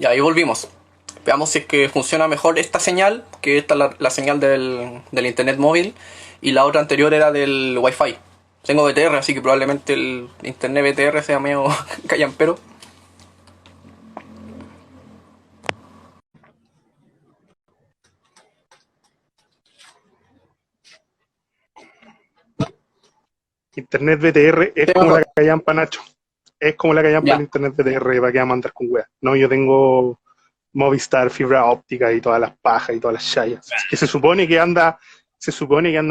Y ahí volvimos. Veamos si es que funciona mejor esta señal, que esta es la señal del internet móvil, y la otra anterior era del Wi-Fi. Tengo BTR, así que probablemente el internet BTR sea medio callampero. Internet BTR es Esté como la mejor. callampa, Nacho. Es como la callampa el Ya. Internet BTR para que vamos a andar con weas. No, yo tengo Movistar, fibra óptica y todas las pajas y todas las chayas. Que se supone que anda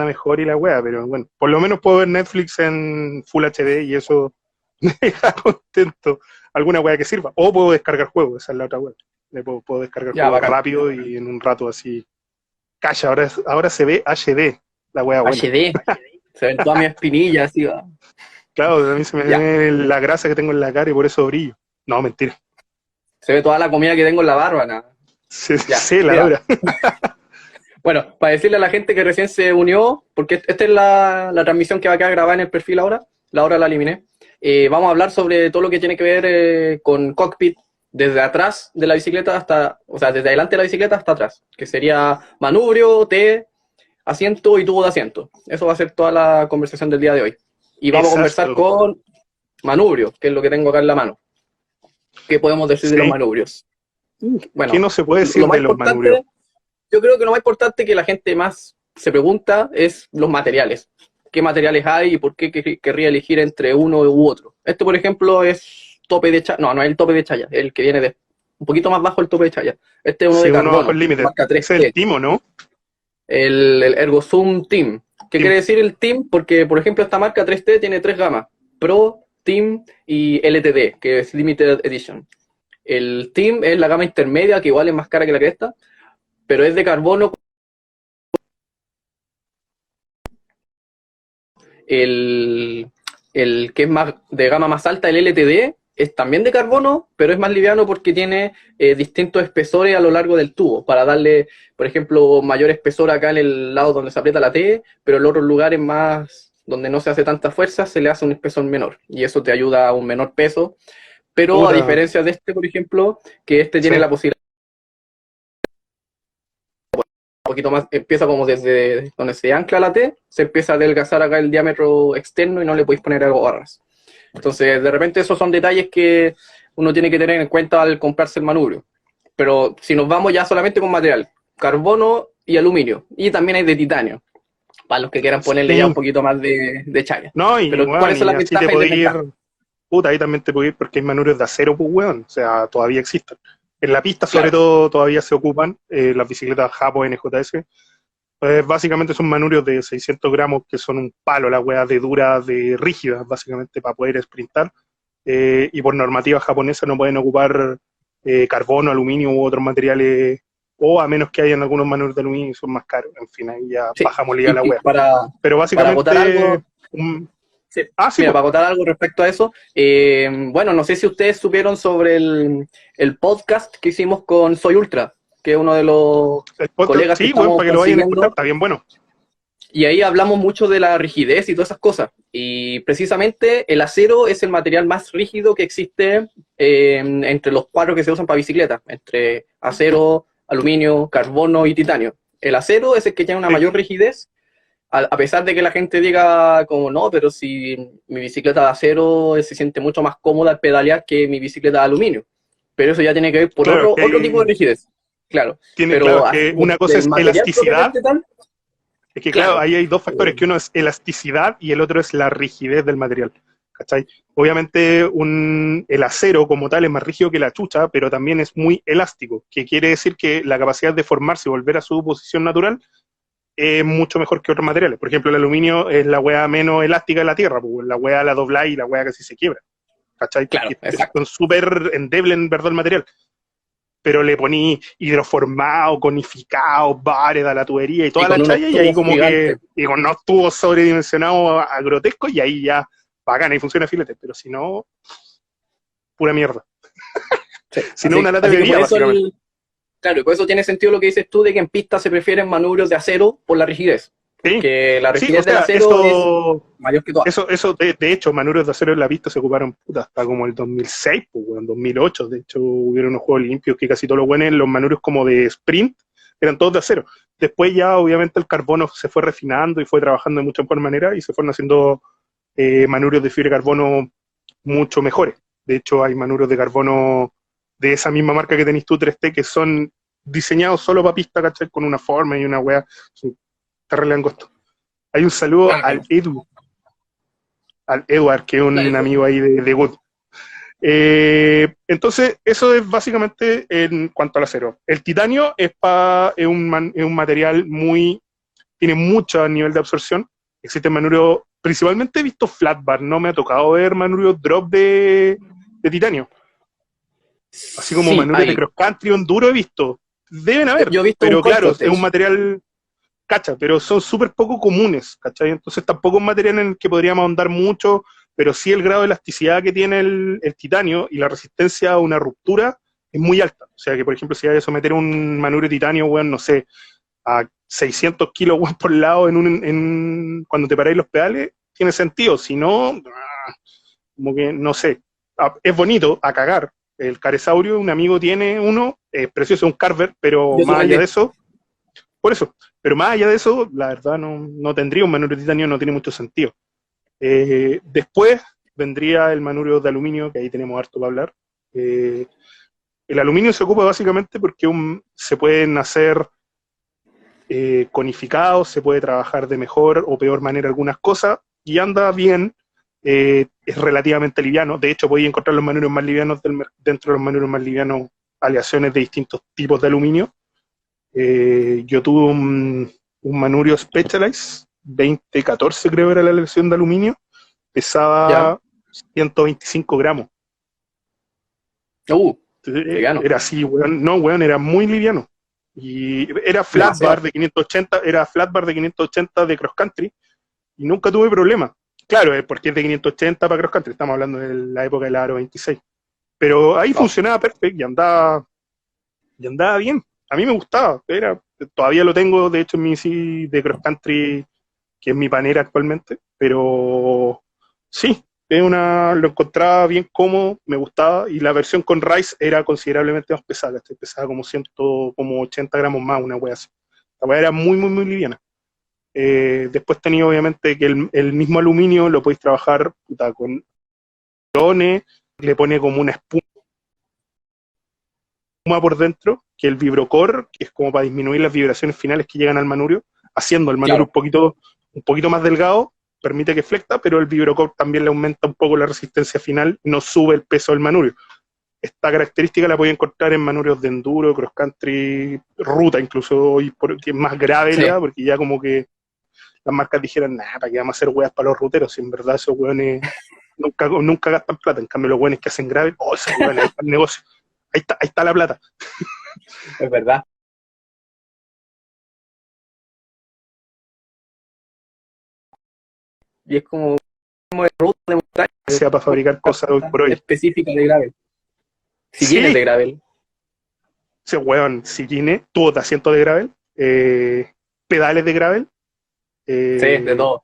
mejor y la wea, pero bueno, por lo menos puedo ver Netflix en Full HD y eso me deja contento. Alguna wea que sirva. O puedo descargar juegos, esa es la otra wea. Puedo descargar Ya, juegos bacán. rápido y en un rato así. Calla, ahora se ve HD, la wea buena. HD. Se ven todas mis espinillas, así va. Claro, a mí se me Ya. ve la grasa que tengo en la cara y por eso brillo. No, mentira. Se ve toda la comida que tengo en la barba, nada. Ya. Sí, la Mira. hora. Bueno, para decirle a la gente que recién se unió, porque esta es la transmisión que va a quedar grabada en el perfil ahora, la hora la eliminé. Vamos a hablar sobre todo lo que tiene que ver con cockpit, desde atrás de la bicicleta hasta, o sea, desde adelante de la bicicleta hasta atrás, que sería manubrio, T, asiento y tubo de asiento. Eso va a ser toda la conversación del día de hoy. Y vamos a conversar Exacto. con manubrio, que es lo que tengo acá en la mano. ¿Qué podemos decir de los Sí. manubrios? ¿Qué Bueno, no se puede lo decir más de los manubrios? importante, yo creo que lo más importante que la gente más se pregunta es los materiales. ¿Qué materiales hay y por qué querría elegir entre uno u otro? Este, por ejemplo, es tope de chaya. No, no es el tope de chaya, es el que viene de un poquito más bajo el tope de chaya. Este es uno Sí, de uno bajo el carbono, límite. marca Ese es el 3T, timo, ¿no? el ErgoZoom Team. ¿Qué Tim- quiere decir el Team? Porque, por ejemplo, esta marca 3T tiene tres gamas: Pro, Team y LTD, que es Limited Edition. El Team es la gama intermedia, que igual es más cara que la cresta, pero es de carbono. El, el que es más de gama más alta, el LTD, es también de carbono, pero es más liviano porque tiene distintos espesores a lo largo del tubo, para darle, por ejemplo, mayor espesor acá en el lado donde se aprieta la T, pero en otros lugares más donde no se hace tanta fuerza, se le hace un espesor menor, y eso te ayuda a un menor peso, pero a Puta, diferencia de este, por ejemplo, que este sí. tiene la posibilidad un poquito más, empieza como desde donde se ancla la T, se empieza a adelgazar acá el diámetro externo y no le podéis poner algo barras. Entonces, de repente esos son detalles que uno tiene que tener en cuenta al comprarse el manubrio. Pero si nos vamos ya solamente con material, carbono y aluminio, y también hay de titanio, para los que quieran ponerle ya un Sí. poquito más de chaya. No, y Pero, weón, ¿cuáles son y las así te ventajas y podés ir. desventajas? Puta, ahí también te podés ir porque hay manubrios de acero, pues weón. O sea, todavía existen. En la pista, sobre Claro, todo, todavía se ocupan las bicicletas Japo NJS. Pues básicamente son manubrios de 600 gramos que son un palo, la weá de duras, de rígidas, básicamente, para poder sprintar. Y por normativa japonesa no pueden ocupar carbono, aluminio u otros materiales, o a menos que hayan algunos manubrios de aluminio y son más caros. En fin, ahí ya sí. bajamos liga la Y weá. Pero para acotar básicamente, algo, sí. sí, Mira, pues. para acotar algo respecto a eso, bueno, no sé si ustedes supieron sobre el podcast que hicimos con Soy Ultra, que es uno de los El podcast, colegas que sí, weón, estamos para que lo vayan a escuchar, consiguiendo, está bien bueno. y ahí hablamos mucho de la rigidez y todas esas cosas. Y precisamente el acero es el material más rígido que existe entre los cuatro que se usan para bicicleta, entre acero, aluminio, carbono y titanio. El acero es el que tiene una Sí, mayor rigidez, a pesar de que la gente diga como no, pero si mi bicicleta de acero se siente mucho más cómoda al pedalear que mi bicicleta de aluminio. Pero eso ya tiene que ver por claro, otro tipo de rigidez. Claro, claro, pero es que una cosa del es material elasticidad. propiamente tal, Es que, claro, claro. ahí hay dos factores, que uno es elasticidad y el otro es la rigidez del material. ¿Cachai? Obviamente el acero como tal es más rígido que la chucha, pero también es muy elástico, que quiere decir que la capacidad de formarse y volver a su posición natural es mucho mejor que otros materiales. Por ejemplo, el aluminio es la hueá menos elástica de la Tierra, pues la hueá la dobla y la hueá casi se quiebra. ¿Cachai? Claro, Porque es exacto. súper endeble en verdad el material, pero le poní hidroformado, conificado, bares a la tubería y Y toda la con unos chaya, y ahí tubos como que, gigantes. y con unos tubos sobredimensionados a grotescos, y ahí ya bacana y funciona filete, pero si no, pura mierda. Sí. Si no, Así, una lata de así que por bebida, eso básicamente. claro, y por eso tiene sentido lo que dices tú de que en pista se prefieren manubrios de acero por la rigidez. Sí, porque la sí, o rigidez del sea, acero es mayor que todo. de hecho, manubrios de acero en la pista se ocuparon puta, hasta como el 2006, pues, en 2008. De hecho, hubieron unos Juegos Olímpicos que casi todos los buenos, los manubrios como de sprint, eran todos de acero. Después ya, obviamente, el carbono se fue refinando y fue trabajando de muchas mejor manera y se fueron haciendo manubrios de fibra de carbono mucho mejores. De hecho, hay manubrios de carbono de esa misma marca que tenés tú, 3T, que son diseñados solo para pista, ¿cachai? Con una forma y una wea. Terrible angosto. Hay un saludo Bueno, al Edward, que es un amigo ahí de Good. Entonces, eso es básicamente en cuanto al acero. El titanio es un material tiene mucho nivel de absorción. Existen manurios, principalmente he visto flat bar, no me ha tocado ver manurios drop de titanio. Así como sí, manurios de hay. cross country enduro he visto. Deben haber, Yo he visto un pero coin claro, es un footage. material cacha, pero son súper poco comunes, ¿cachai? Entonces tampoco es un material en el que podríamos ahondar mucho, pero sí el grado de elasticidad que tiene el titanio y la resistencia a una ruptura es muy alta. O sea que, por ejemplo, si hay que someter un manubrio de titanio, weón, no sé, a 600 kilos weón, por lado cuando te paráis los pedales, tiene sentido. Si no, como que, no sé, es bonito a cagar. El caresaurio, un amigo tiene uno, es precioso, un carver, pero Yo se lo más allá de vendí. eso, por eso. Pero más allá de eso, la verdad no tendría un manubrio de titanio, no tiene mucho sentido. Después vendría el manubrio de aluminio, que ahí tenemos harto para hablar. Eh, el aluminio se ocupa básicamente porque se pueden hacer conificados, se puede trabajar de mejor o peor manera algunas cosas, y anda bien, es relativamente liviano. De hecho, podéis encontrar los manubrios más livianos dentro de los manubrios más livianos, aleaciones de distintos tipos de aluminio. Yo tuve un manubrio Specialized, 2014 creo era la lección de aluminio, Ya. pesaba 125 gramos. Liviano. Era así, weón. No, weón, era muy liviano. Y Demasiado. era flat bar de 580 de cross country y nunca tuve problema. Claro, es porque es de 580 para cross country, estamos hablando de la época del Aro 26. Pero ahí No. funcionaba perfecto y andaba bien. A mí me gustaba, todavía lo tengo, de hecho, en mi bici de cross country, que es mi panera actualmente, pero sí, lo encontraba bien cómodo, me gustaba, y la versión con Rise era considerablemente más pesada, pesaba como 100, como 80 gramos más, una wea así. La wea era muy, muy, muy liviana. Después tenía obviamente que el mismo aluminio lo podéis trabajar puta, con drones, le pone como una espuma por dentro, que el vibrocore, que es como para disminuir las vibraciones finales que llegan al manubrio, haciendo el manubrio Claro. un poquito más delgado, permite que flecta, pero el vibrocore también le aumenta un poco la resistencia final, no sube el peso del manubrio. Esta característica la podéis encontrar en manubrios de enduro, cross country, ruta incluso, y que es más grave Sí. ya, porque ya como que las marcas dijeron, nada, ¿para qué vamos a hacer weas para los ruteros? Si en verdad esos weones nunca gastan plata. En cambio, los weones que hacen grave, oh, esos weones, ahí está el negocio. Ahí está la plata. Es verdad. Y es como de ruta de montaña, Sea para fabricar cosas hoy por hoy. específica de gravel. Sillines de Sí, gravel. ese weón, si tiene tuvo de asiento de gravel, pedales de gravel, Sí, de eh, todo.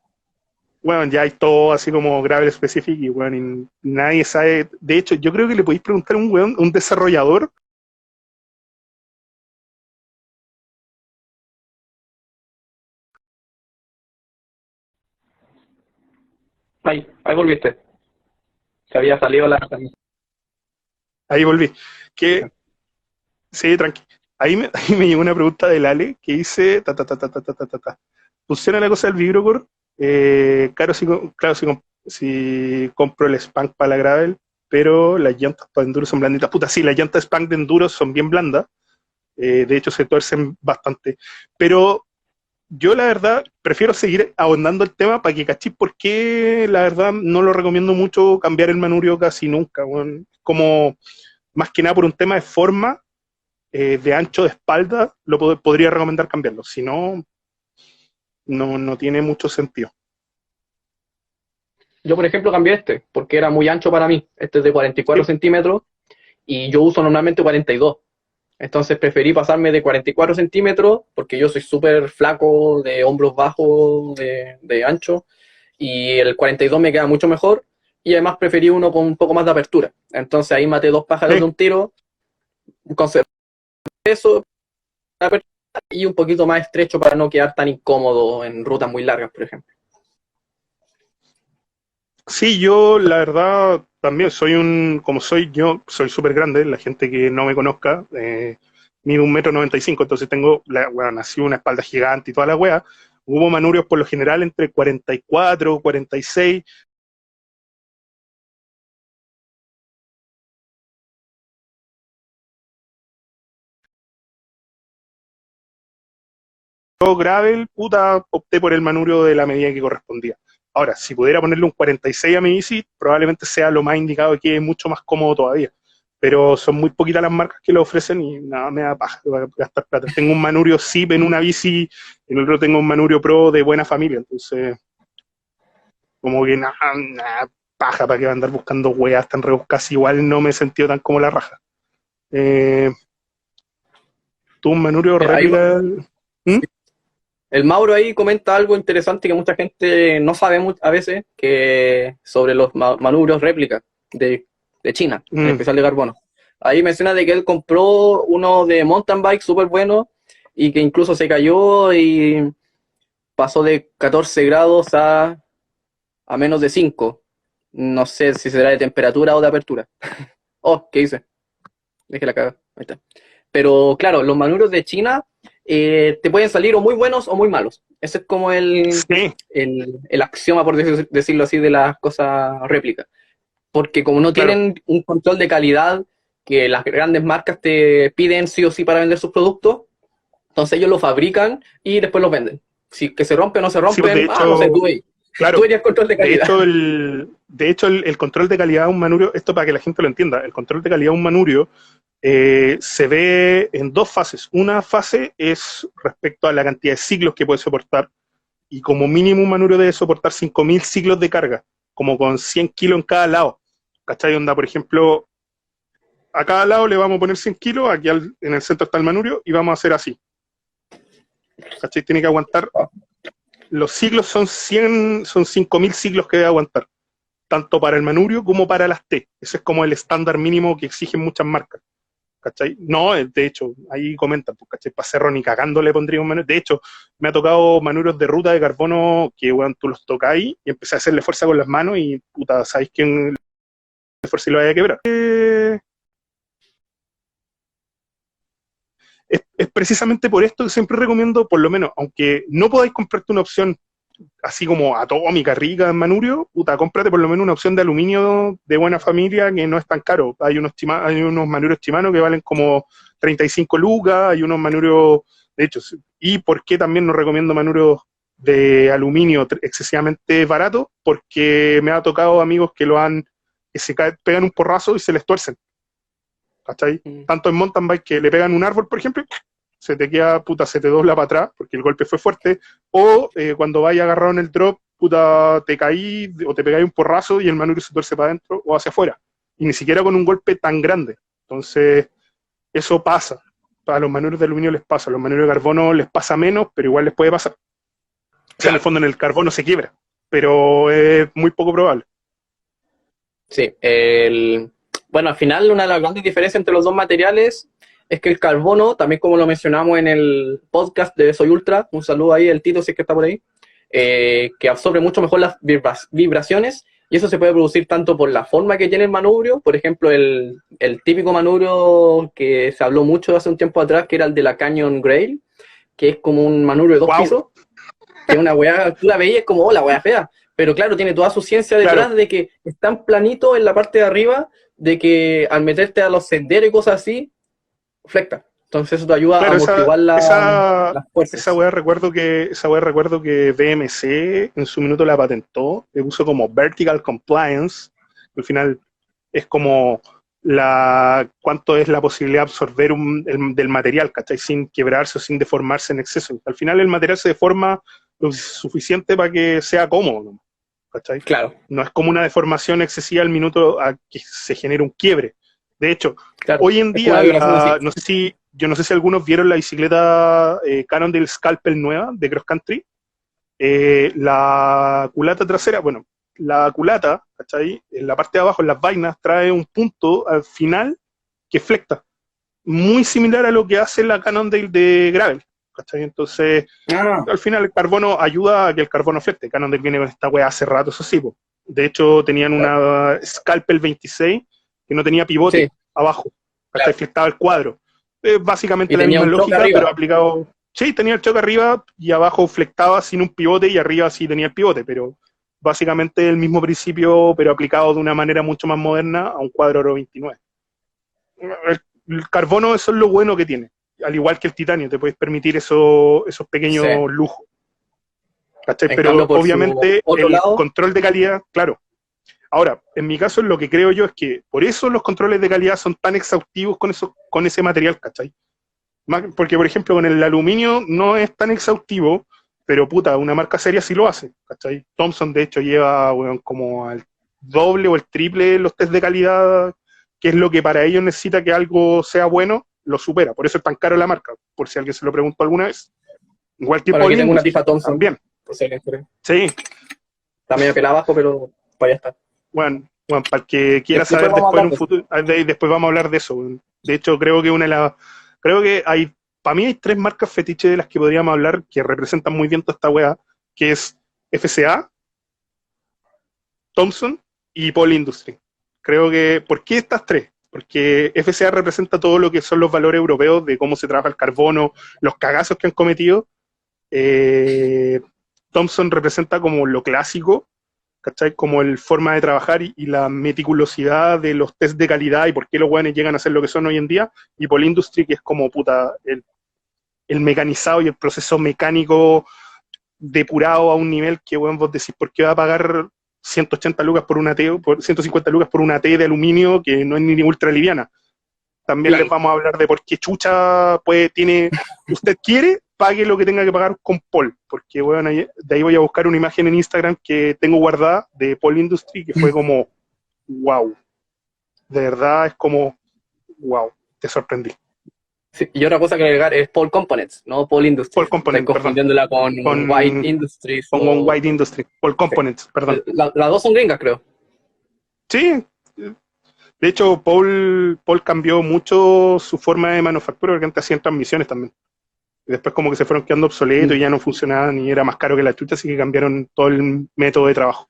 bueno, ya hay todo así como gravel específico y bueno, y nadie sabe. De hecho, yo creo que le podéis preguntar a un weón, un desarrollador. Ahí volviste. Se había salido la... Ahí volví. Que, sí, tranqui. Ahí me llegó una pregunta del Ale que dice, ta. ¿Funciona la cosa del vibrocore? Claro, si compro el Spank para la gravel, pero las llantas para enduro son blanditas. Puta, sí, las llantas Spank de enduro son bien blandas. De hecho, se tuercen bastante. Pero yo, la verdad, prefiero seguir ahondando el tema para que cachis por qué, la verdad, no lo recomiendo mucho cambiar el manubrio casi nunca. Bueno, como más que nada por un tema de forma, de ancho de espalda, podría recomendar cambiarlo. Si no, no tiene mucho sentido. Yo, por ejemplo, cambié este, porque era muy ancho para mí. Este es de 44 Sí, centímetros y yo uso normalmente 42. Entonces preferí pasarme de 44 centímetros, porque yo soy súper flaco, de hombros bajos, de ancho, y el 42 me queda mucho mejor, y además preferí uno con un poco más de apertura. Entonces ahí maté dos pájaros de Sí. un tiro, conservé eso y un poquito más estrecho para no quedar tan incómodo en rutas muy largas, por ejemplo. Sí, yo la verdad también como soy yo, soy súper grande, la gente que no me conozca, mido 1,95 m, entonces bueno, nací una espalda gigante y toda la wea. Hubo manurios por lo general entre 44, 46, yo gravel, puta, opté por el manurio de la medida que correspondía. Ahora, si pudiera ponerle un 46 a mi bici, probablemente sea lo más indicado, que es mucho más cómodo todavía. Pero son muy poquitas las marcas que lo ofrecen y nada, me da paja gastar plata. Tengo un Manurio Zip en una bici, en el otro tengo un Manurio Pro de buena familia, entonces como que nada, paja para que va a andar buscando weas tan rebuscadas, igual no me he sentido tan como la raja. Eh, ¿Tú un Manurio Ahí, réplica? ¿Mm? el Mauro ahí comenta algo interesante que mucha gente no sabe a veces, que sobre los manubrios réplicas de China, en Mm. especial de carbono. Ahí menciona de que él compró uno de mountain bike súper bueno y que incluso se cayó y pasó de 14 grados a menos de 5. No sé si será de temperatura o de apertura. Oh, ¿qué hice? Dejé la caga. Ahí está. Pero claro, los manubrios de China te pueden salir o muy buenos o muy malos. Ese es como Sí, el axioma, por decirlo así, de las cosas réplicas. Porque como no claro. tienen un control de calidad que las grandes marcas te piden sí o sí para vender sus productos, entonces ellos lo fabrican y después los venden. Si que se rompen o no se Sí, pues rompen, no sé, tú ahí. Tú claro, eres control de calidad. el control de calidad de un manurio, esto para que la gente lo entienda, el control de calidad de un manurio se ve en dos fases. Una fase es respecto a la cantidad de ciclos que puede soportar, y como mínimo un manurio debe soportar 5.000 ciclos de carga, como con 100 kilos en cada lado. ¿Cachai? Onda, por ejemplo, a cada lado le vamos a poner 100 kilos, aquí en el centro está el manurio, y vamos a hacer así. ¿Cachai? Tiene que aguantar, los ciclos son 100, son 5.000 ciclos que debe aguantar, tanto para el manurio como para las T. Ese es como el estándar mínimo que exigen muchas marcas. ¿Cachai? No, de hecho, ahí comentan, pues, ¿cachai? Para cerro ni cagando le pondría un manurio. De hecho, me ha tocado manurios de ruta de carbono que, bueno, tú los tocas ahí y empecé a hacerle fuerza con las manos y, puta, ¿sabéis quién le fuerza y lo vaya a quebrar? Es precisamente por esto que siempre recomiendo, por lo menos, aunque no podáis comprarte una opción así como atómica, rica en manurio, puta, cómprate por lo menos una opción de aluminio de buena familia que no es tan caro. Hay unos manurios chimanos que valen como 35 lucas, hay unos manurios, de hecho, y por qué también no recomiendo manurios de aluminio excesivamente baratos, porque me ha tocado amigos que pegan un porrazo y se les tuercen, ¿cachai? Mm. Tanto en mountain bike que le pegan un árbol, por ejemplo, se te queda, puta, se te dobla para atrás porque el golpe fue fuerte, o cuando vaya agarrado en el drop, puta, te caí o te pegáis un porrazo y el manurio se tuerce para adentro o hacia afuera, y ni siquiera con un golpe tan grande. Entonces, eso pasa. A los manurios de aluminio les pasa, a los manurios de carbono les pasa menos, pero igual les puede pasar. O sea, en el Claro. fondo en el carbono se quiebra, pero es muy poco probable. Sí, bueno, al final una de las grandes diferencias entre los dos materiales es que el carbono, también como lo mencionamos en el podcast de Soy Ultra, un saludo ahí al Tito si es que está por ahí, que absorbe mucho mejor las vibraciones y eso se puede producir tanto por la forma que tiene el manubrio, por ejemplo, el típico manubrio que se habló mucho hace un tiempo atrás, que era el de la Canyon Grail, que es como un manubrio de dos ¡Wow! pisos, que es una weá, tú la veías como, oh, la weá fea. Pero claro, tiene toda su ciencia Claro, detrás de que es tan planito en la parte de arriba, de que al meterte a los senderos y cosas así, flecta. Entonces eso te ayuda a claro, amortiguar las fuerzas. esa wea recuerdo que BMC en su minuto la patentó, le puso como Vertical Compliance, al final es como cuánto es la posibilidad de absorber del material, ¿cachai? Sin quebrarse o sin deformarse en exceso. Al final el material se deforma lo suficiente para que sea cómodo, ¿no? ¿Cachai? Claro, No es como una deformación excesiva al minuto a que se genere un quiebre. De hecho, claro. hoy en Es como día, una vibración así. no sé si yo no sé si algunos vieron la bicicleta Cannondale Scalpel nueva de Cross Country. La culata trasera, bueno, la culata, ¿cachai? En la parte de abajo, en las vainas, trae un punto al final que flecta, muy similar a lo que hace la Cannondale de Gravel, ¿cachai? Entonces, Ah, al final el carbono ayuda a que el carbono flecte. Cannondale viene con esta wea hace rato, eso sí, po. De hecho, tenían claro. una Scalpel 26 que no tenía Sí, pivote abajo, ¿cachai? claro. Flectaba el cuadro. Básicamente Y la tenía misma un choque lógica, pero arriba. aplicado. Sí, tenía el choque arriba y abajo flectaba sin un pivote y arriba sí tenía el pivote, pero básicamente el mismo principio, pero aplicado de una manera mucho más moderna a un cuadro Oro 29. El carbono, eso es lo bueno que tiene. Al igual que el titanio, te puedes permitir esos Sí. pequeños lujos. ¿Cachai? En cambio, Pero por su obviamente otro el lado, control de calidad, claro. Ahora, en mi caso, lo que creo yo es que por eso los controles de calidad son tan exhaustivos con ese material, ¿cachai? Porque, por ejemplo, con el aluminio no es tan exhaustivo, pero puta, una marca seria sí lo hace, ¿cachai? Thomson, de hecho, lleva bueno, como al doble o el triple los test de calidad, que es lo que para ellos necesita que algo sea bueno, lo supera. Por eso es tan caro la marca, por si alguien se lo preguntó alguna vez. Igual que bueno, Paul aquí tengo una Industries, tifa Thompson. también. Por si alguien quiere. Sí, También me pela abajo, pero para allá está. bueno, para el que quiera Después saber vamos a después en hablar un de eso. futuro, después vamos a hablar de eso. Weón. De hecho, creo que creo que para mí hay tres marcas fetiche de las que podríamos hablar que representan muy bien toda esta weá, que es FCA, Thomson y Paul Industry. Creo que, ¿por qué estas tres? Porque FCA representa todo lo que son los valores europeos de cómo se trabaja el carbono, los cagazos que han cometido. Eh, Thomson representa como lo clásico, ¿cachai? Como el forma de trabajar y la meticulosidad de los test de calidad y por qué los weones llegan a ser lo que son hoy en día. Y Paul Industry, que es como puta, el mecanizado y el proceso mecánico depurado a un nivel que, weón, vos decís, ¿por qué va a pagar 180 lucas por una T, por 150 lucas por una T de aluminio que no es ni ultra liviana? También les Claro. vamos a hablar de por qué chucha usted quiere, pague lo que tenga que pagar con Paul, porque bueno, de ahí voy a buscar una imagen en Instagram que tengo guardada de Paul Industry que fue como, wow, de verdad es como, wow, te sorprendí. Sí, y otra cosa que agregar es Paul Components, no Paul Paul Industries. Estoy Component, perdón, confundiéndola con White con, Industries con One o... White Industry, Paul Sí. Components, perdón. Las dos son gringas, creo. Sí, de hecho Paul cambió mucho su forma de manufactura porque antes hacían transmisiones también. Y después como que se fueron quedando obsoletos y ya no funcionaban y era más caro que la chucha, así que cambiaron todo el método de trabajo.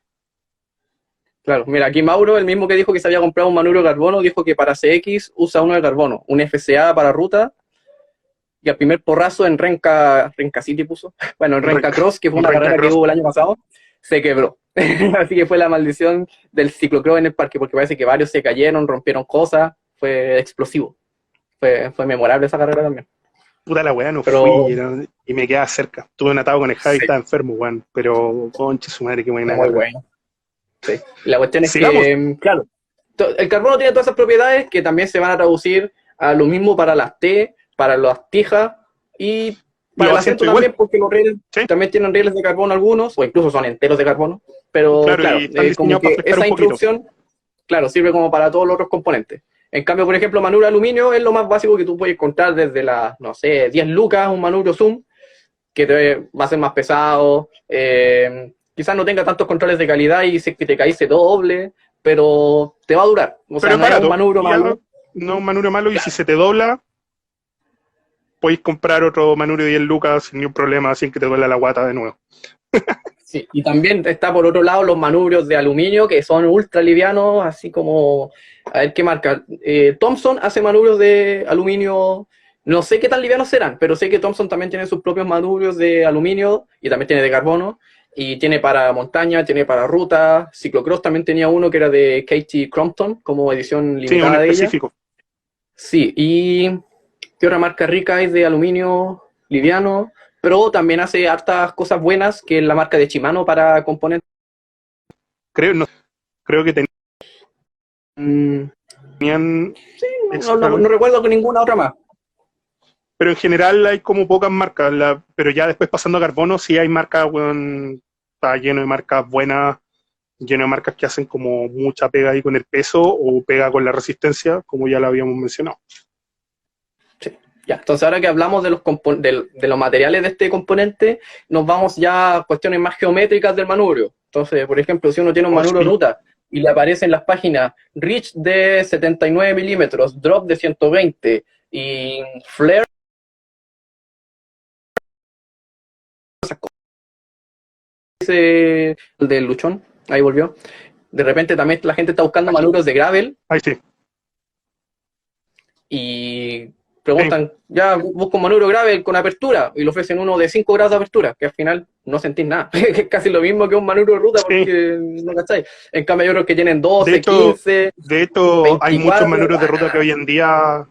Claro, mira, aquí Mauro, el mismo que dijo que se había comprado un manubrio de carbono, dijo que para CX usa uno de carbono, un FCA para ruta, y al primer porrazo en Renca City puso, bueno, en Renca Renca, Cross, que fue una Renca carrera que Cross. hubo el año pasado, se quebró. Así que fue la maldición del ciclocross en el parque, porque parece que varios se cayeron, rompieron cosas, fue explosivo. Fue memorable esa carrera también. Puta la weá, no Pero fui y me quedaba cerca. Tuve un atado con el Javi, sí, estaba enfermo, weón. Pero, conche su madre, qué fue buena muy carrera. bueno. Sí. La cuestión es Sigamos. que, claro, el carbono tiene todas esas propiedades que también se van a traducir a lo mismo para las T, para las tijas y para Los el asiento asientos igual, también, porque los rieles ¿sí? también tienen rieles de carbono algunos, o incluso son enteros de carbono. Pero Claro, y claro, están como diseñados para que flectar un esa poquito. introducción, claro, sirve como para todos los otros componentes. En cambio, por ejemplo, manubrio aluminio es lo más básico que tú puedes encontrar desde las, no sé, 10 lucas, un manubrio Zoom, que te va a ser más pesado, quizás no tenga tantos controles de calidad y si te caíste doble, pero te va a durar. O Pero sea, es no es un barato. manubrio Y ya malo. no un manubrio malo. Y si Claro. se te dobla, podéis comprar otro manubrio de 10 lucas sin ningún problema, sin que te duela la guata de nuevo. Sí. Y también está por otro lado los manubrios de aluminio que son ultra livianos, así como, a ver qué marca. Thomson hace manubrios de aluminio, no sé qué tan livianos serán, pero sé que Thomson también tiene sus propios manubrios de aluminio y también tiene de carbono. Y tiene para montaña, tiene para ruta. Ciclocross también tenía uno que era de Katie Crompton, como edición Sí, un limitada de ella. específico. Sí, y ¿qué otra marca rica es de aluminio liviano? Pero también hace hartas cosas buenas, que es la marca de Shimano para componentes. Creo, no, creo que Mm, tenían sí, eso, no recuerdo con ninguna otra más. pero en general hay como pocas marcas, pero ya después pasando a carbono sí hay marcas, weón, está lleno de marcas buenas, lleno de marcas que hacen como mucha pega ahí con el peso o pega con la resistencia, como ya lo habíamos mencionado. Sí. Ya, entonces ahora que hablamos de de los materiales de este componente, nos vamos ya a cuestiones más geométricas del manubrio. Entonces, por ejemplo, si uno tiene un Oh, manubrio sí. ruta y le aparece en las páginas Reach de 79 milímetros, Drop de 120 y Flare, el del luchón, ahí volvió. De repente también la gente está buscando manubrios de gravel Ahí sí. y Sí, preguntan, ya busco un manubrio gravel con apertura y le ofrecen uno de 5 grados de apertura, que al final no sentís nada, que es casi lo mismo que un manubrio de ruta sí. porque no cacháis. En cambio hay otros que tienen De 12, hecho, 15, de hecho, hay muchos 24, manubrios de ruta que hoy en día,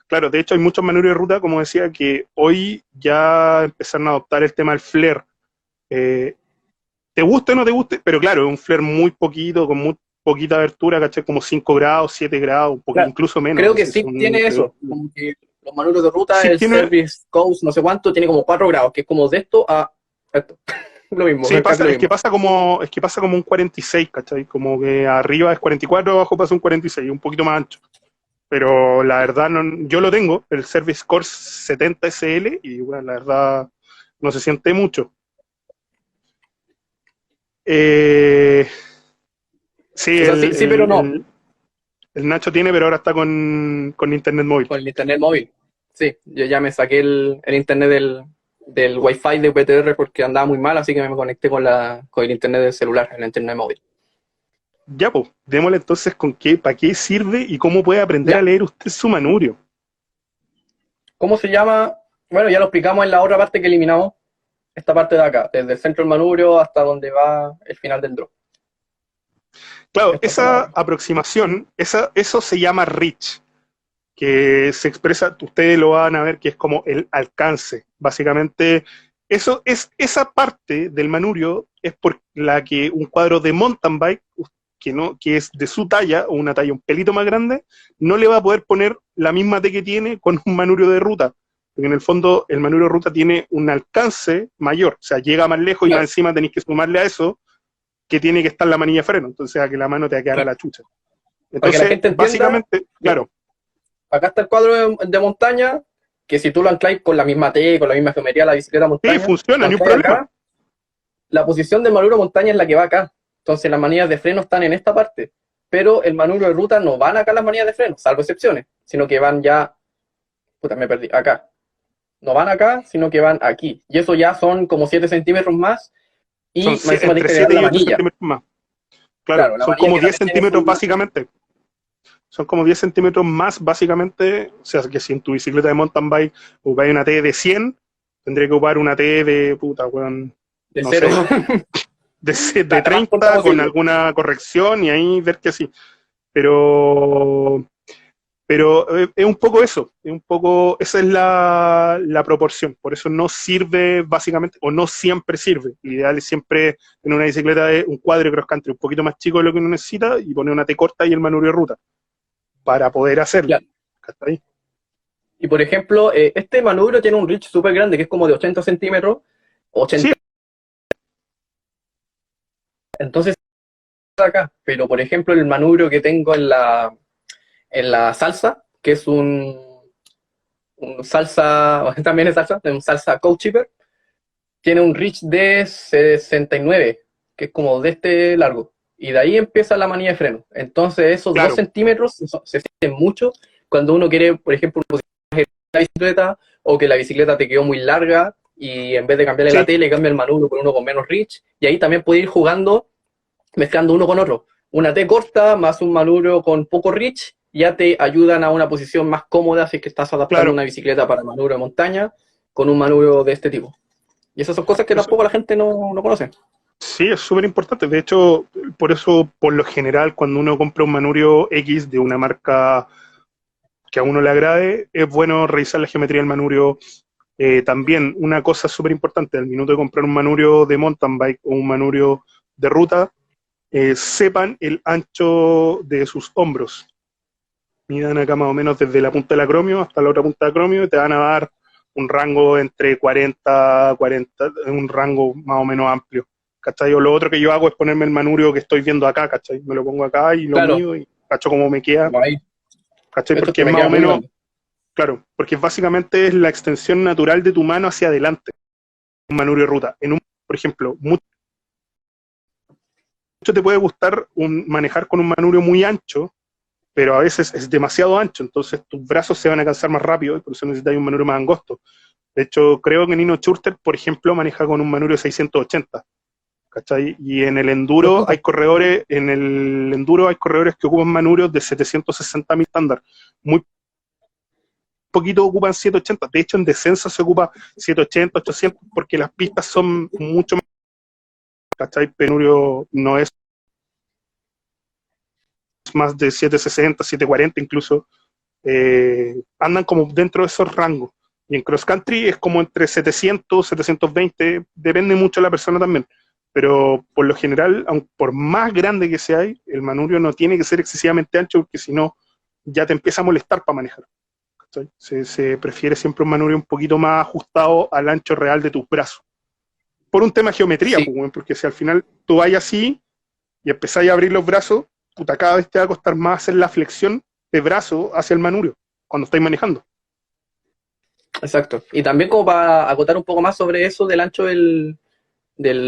claro, de hecho hay muchos manubrios de ruta, como decía, que hoy ya empezaron a adoptar el tema del flare. Eh, te guste o no te guste, pero claro, es un flare muy poquito, con muy poquita abertura, ¿cachai? Como 5 grados, 7 grados, un poquito, claro, incluso menos, a creo que veces sí son, tiene creo, eso, como que los manubrios de ruta, sí el tiene, Service Coast, no sé cuánto, tiene como 4 grados, que es como de esto a esto. Lo mismo, sí casi pasa, lo mismo. es que pasa como un 46, ¿cachai? Como que arriba es 44, abajo pasa un 46, un poquito más ancho. Pero la verdad, no, yo lo tengo, el Service Core 70 SL, y bueno, la verdad no se siente mucho. Eh, sí, O sea, sí, sí, pero no, el Nacho tiene, pero ahora está con internet móvil. con el internet móvil. Sí, yo ya me saqué el internet del Wi-Fi de UPTR porque andaba muy mal, así que me conecté con el internet del celular, el internet móvil. Ya, pues, démosle entonces con qué, para qué sirve y cómo puede aprender a Ya, leer usted su manubrio. ¿cómo se llama? Bueno, ya lo explicamos en la otra parte que eliminamos, esta parte de acá, desde el centro del manubrio hasta donde va el final del drop. Claro, Estas son esa las... aproximación, eso se llama reach, que se expresa, ustedes lo van a ver, que es como el alcance. Básicamente, eso es esa parte del manubrio es por la que un cuadro de mountain bike, que, no, que es de su talla o una talla un pelito más grande, no le va a poder poner la misma T que tiene con un manubrio de ruta. Porque en el fondo el manubrio de ruta tiene un alcance mayor, o sea, llega más lejos y más Claro, encima tenéis que sumarle a eso que tiene que estar la manilla de freno, entonces a que la mano te va a quedar a claro. la chucha. Para que la Entonces, gente entienda, básicamente, ya, claro, acá está el cuadro de montaña, que si tú lo ancláis con la misma T, con la misma geometría, la bicicleta sí, montaña, funciona, lo ni un ancláis problema. acá, la posición del manubrio montaña es la que va acá. Entonces las manillas de freno están en esta parte. Pero el manubrio de ruta no van acá las manillas de freno, salvo excepciones, sino que van ya, puta, me perdí, acá. No van acá, sino que van aquí. Y eso ya son como 7 centímetros más Son y más encima tienes entre que agregar 7 la y 8 manilla. centímetros más. Claro, Claro, la son manilla como que 10 también tiene centímetros su... básicamente. Son como 10 centímetros más básicamente. O sea, que si en tu bicicleta de mountain bike ocupáis una T de 100, tendré que ocupar una T de puta, weón, de no cero. sé, de La más corta 30 con posible. alguna corrección y ahí ver que sí. Pero es un poco eso, es un poco, esa es la proporción, por eso no sirve básicamente, o no siempre sirve. Lo ideal es siempre en una bicicleta de un cuadro cross country un poquito más chico de lo que uno necesita y poner una T corta y el manubrio de ruta para poder hacerlo. Claro. ¿Cachai? Y por ejemplo, este manubrio tiene un reach súper grande, que es como de 80 centímetros. Sí, 80. Entonces, acá. Pero por ejemplo, el manubrio que tengo en la salsa, que es un salsa, también es salsa, un salsa coach chipper, tiene un reach de 69, que es como de este largo. Y de ahí empieza la manilla de freno. Entonces esos 2 claro, centímetros se sienten mucho cuando uno quiere, por ejemplo, la bicicleta o que la bicicleta te quedó muy larga y en vez de cambiarle la sí, tele cambia el manubrio por uno con menos reach. Y ahí también puede ir jugando, mezclando uno con otro. Una T corta más un manubrio con poco reach ya te ayudan a una posición más cómoda si es que estás adaptando claro. una bicicleta para manubrio de montaña con un manubrio de este tipo. Y esas son cosas que Eso, tampoco la gente no conoce. sí, es súper importante. De hecho, por eso, por lo general, cuando uno compra un manubrio X de una marca que a uno le agrade, es bueno revisar la geometría del manubrio. También una cosa súper importante, al minuto de comprar un manubrio de mountain bike o un manubrio de ruta, sepan el ancho de sus hombros. Midan acá más o menos desde la punta del acromio hasta la otra punta del acromio y te van a dar un rango entre 40, un rango más o menos amplio. ¿Cachai? O lo otro que yo hago es ponerme el manubrio que estoy viendo acá, ¿cachai? Me lo pongo acá y lo Claro, mido y cacho cómo me queda, como ahí. ¿cachai? Esto Porque que es me más queda o muy menos, grande. Claro, porque básicamente es la extensión natural de tu mano hacia adelante, un manubrio de ruta. Por ejemplo, mucho te puede gustar manejar con un manubrio muy ancho, pero a veces es demasiado ancho, entonces tus brazos se van a cansar más rápido y por eso necesitas un manubrio más angosto. De hecho, creo que Nino Schurter, por ejemplo, maneja con un manubrio 680, ¿cachai? Y en el enduro hay corredores, que ocupan manubrios de 760 mil estándar. Muy poquito ocupan 780. De hecho, en descenso se ocupa 780, 800, porque las pistas son mucho más, ¿cachai? Penurio no es más de 760, 740 incluso. Andan como dentro de esos rangos. Y en cross country es como entre 700, 720, depende mucho de la persona también. Pero por lo general, aun por más grande que sea, el manubrio no tiene que ser excesivamente ancho, porque si no, ya te empieza a molestar para manejar. Se prefiere siempre un manubrio un poquito más ajustado al ancho real de tus brazos. Por un tema de geometría, Sí, pues, porque si al final tú vas así y empezáis a abrir los brazos, puta, cada vez te va a costar más hacer la flexión de brazo hacia el manubrio cuando estáis manejando. exacto. Y también como para acotar un poco más sobre eso del ancho del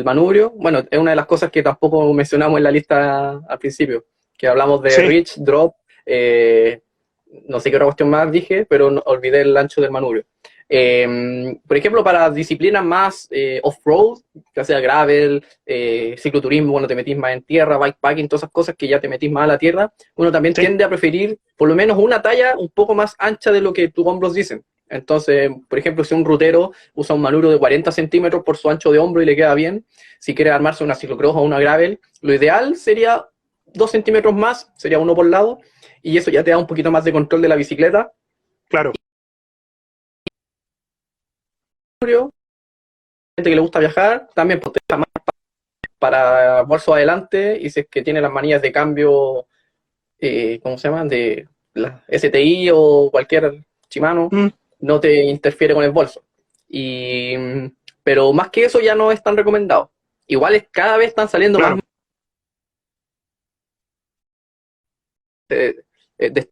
manubrio, bueno, es una de las cosas que tampoco mencionamos en la lista al principio, que hablamos de Sí, reach, drop, no sé qué otra cuestión más dije, pero olvidé el ancho del manubrio. Por ejemplo, para disciplinas más off-road, ya sea gravel, cicloturismo, cuando te metís más en tierra, bikepacking, todas esas cosas que ya te metís más a la tierra, uno también sí, tiende a preferir por lo menos una talla un poco más ancha de lo que tus hombros dicen. Entonces, por ejemplo, si un rutero usa un manubrio de 40 centímetros por su ancho de hombro y le queda bien, si quiere armarse una ciclocross o una gravel, lo ideal sería 2 centímetros más, sería uno por lado, y eso ya te da un poquito más de control de la bicicleta. claro, Gente que le gusta viajar, también pues, más para bolso adelante, y si es que tiene las manillas de cambio, ¿cómo se llaman? De la STI o cualquier Shimano, mm, no te interfiere con el bolso. Y, pero más que eso ya no es tan recomendado. Igual cada vez están saliendo más claro, de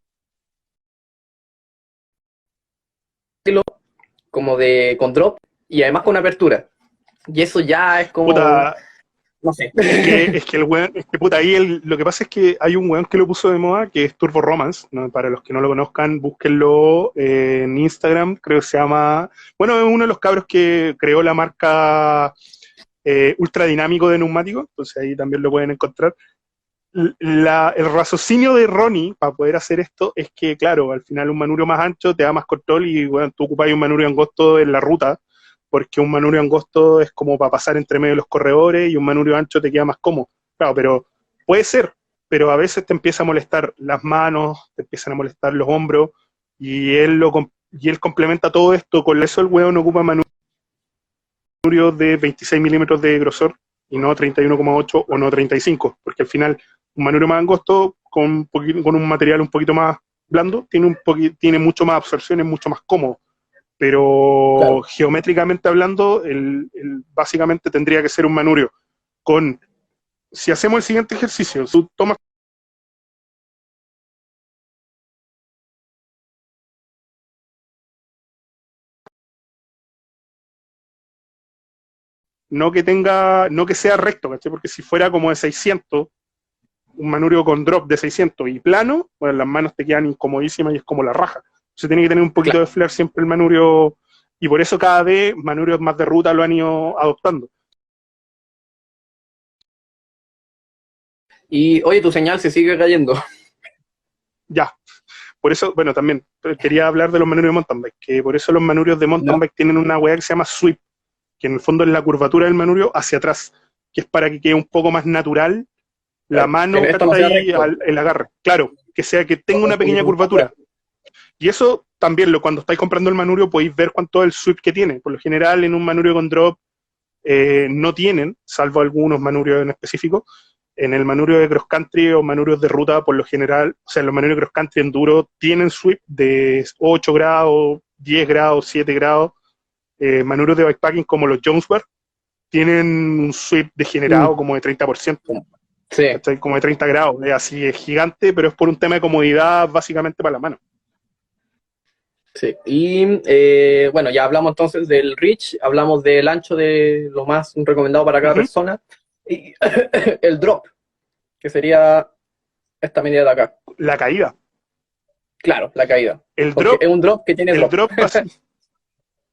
estilo como de con drop y además con apertura. Y eso ya es como, puta, no sé. es que el weón, es que puta, ahí lo que pasa es que hay un weón que lo puso de moda, que es Turbo Romance, ¿no? Para los que no lo conozcan, búsquenlo en Instagram, creo que se llama, bueno, es uno de los cabros que creó la marca Ultra Dinámico de neumáticos, entonces ahí también lo pueden encontrar. El raciocinio de Ronnie para poder hacer esto es que, claro, al final un manubrio más ancho te da más control y, bueno, tú ocupas un manubrio angosto en la ruta, porque un manubrio angosto es como para pasar entre medio de los corredores y un manubrio ancho te queda más cómodo. Claro, pero puede ser, pero a veces te empieza a molestar las manos, te empiezan a molestar los hombros y él complementa todo esto, con eso el hueón ocupa manubrio de 26 milímetros de grosor y no 31,8 o no 35, porque al final un manubrio más angosto con un material un poquito más blando tiene mucho más absorción, es mucho más cómodo, pero Claro. geométricamente hablando, básicamente tendría que ser un manubrio con, si hacemos el siguiente ejercicio, tú tomas, no que sea recto, ¿cachai? Porque si fuera como de 600, un manubrio con drop de 600 y plano, bueno, las manos te quedan incomodísimas y es como la raja. Se tiene que tener un poquito Claro. de flair siempre el manubrio, y por eso cada vez manubrios más de ruta lo han ido adoptando. Y oye, tu señal se sigue cayendo. Ya, por eso, bueno, también quería hablar de los manubrios de mountain bike, que por eso los manubrios de mountain ¿No? bike tienen una weá que se llama sweep, que en el fondo es la curvatura del manubrio hacia atrás, que es para que quede un poco más natural la Claro. Que mano, esto no sea ¿cachai? recto. El agarre. Claro, que sea que tenga una Un pequeña poquito más para curvatura. atrás. Y eso también, cuando estáis comprando el manubrio, podéis ver cuánto es el sweep que tiene. Por lo general, en un manubrio con drop no tienen, salvo algunos manubrios en específico. En el manubrio de cross country o manubrios de ruta, por lo general, o sea, los manubrios de cross country enduro tienen sweep de 8 grados, 10 grados, 7 grados. Manubrios de bikepacking como los Jonesworth tienen un sweep degenerado Mm, como de 30%, sí. ¿cachai? Como de 30 grados. Es así, es gigante, pero es por un tema de comodidad básicamente para la mano. Sí. Y bueno, ya hablamos entonces del reach, hablamos del ancho de lo más recomendado para cada Ujú. persona. Y el drop, que sería esta medida de acá. La caída. Claro, la caída. El Porque drop, es un drop que tiene el drop. drop,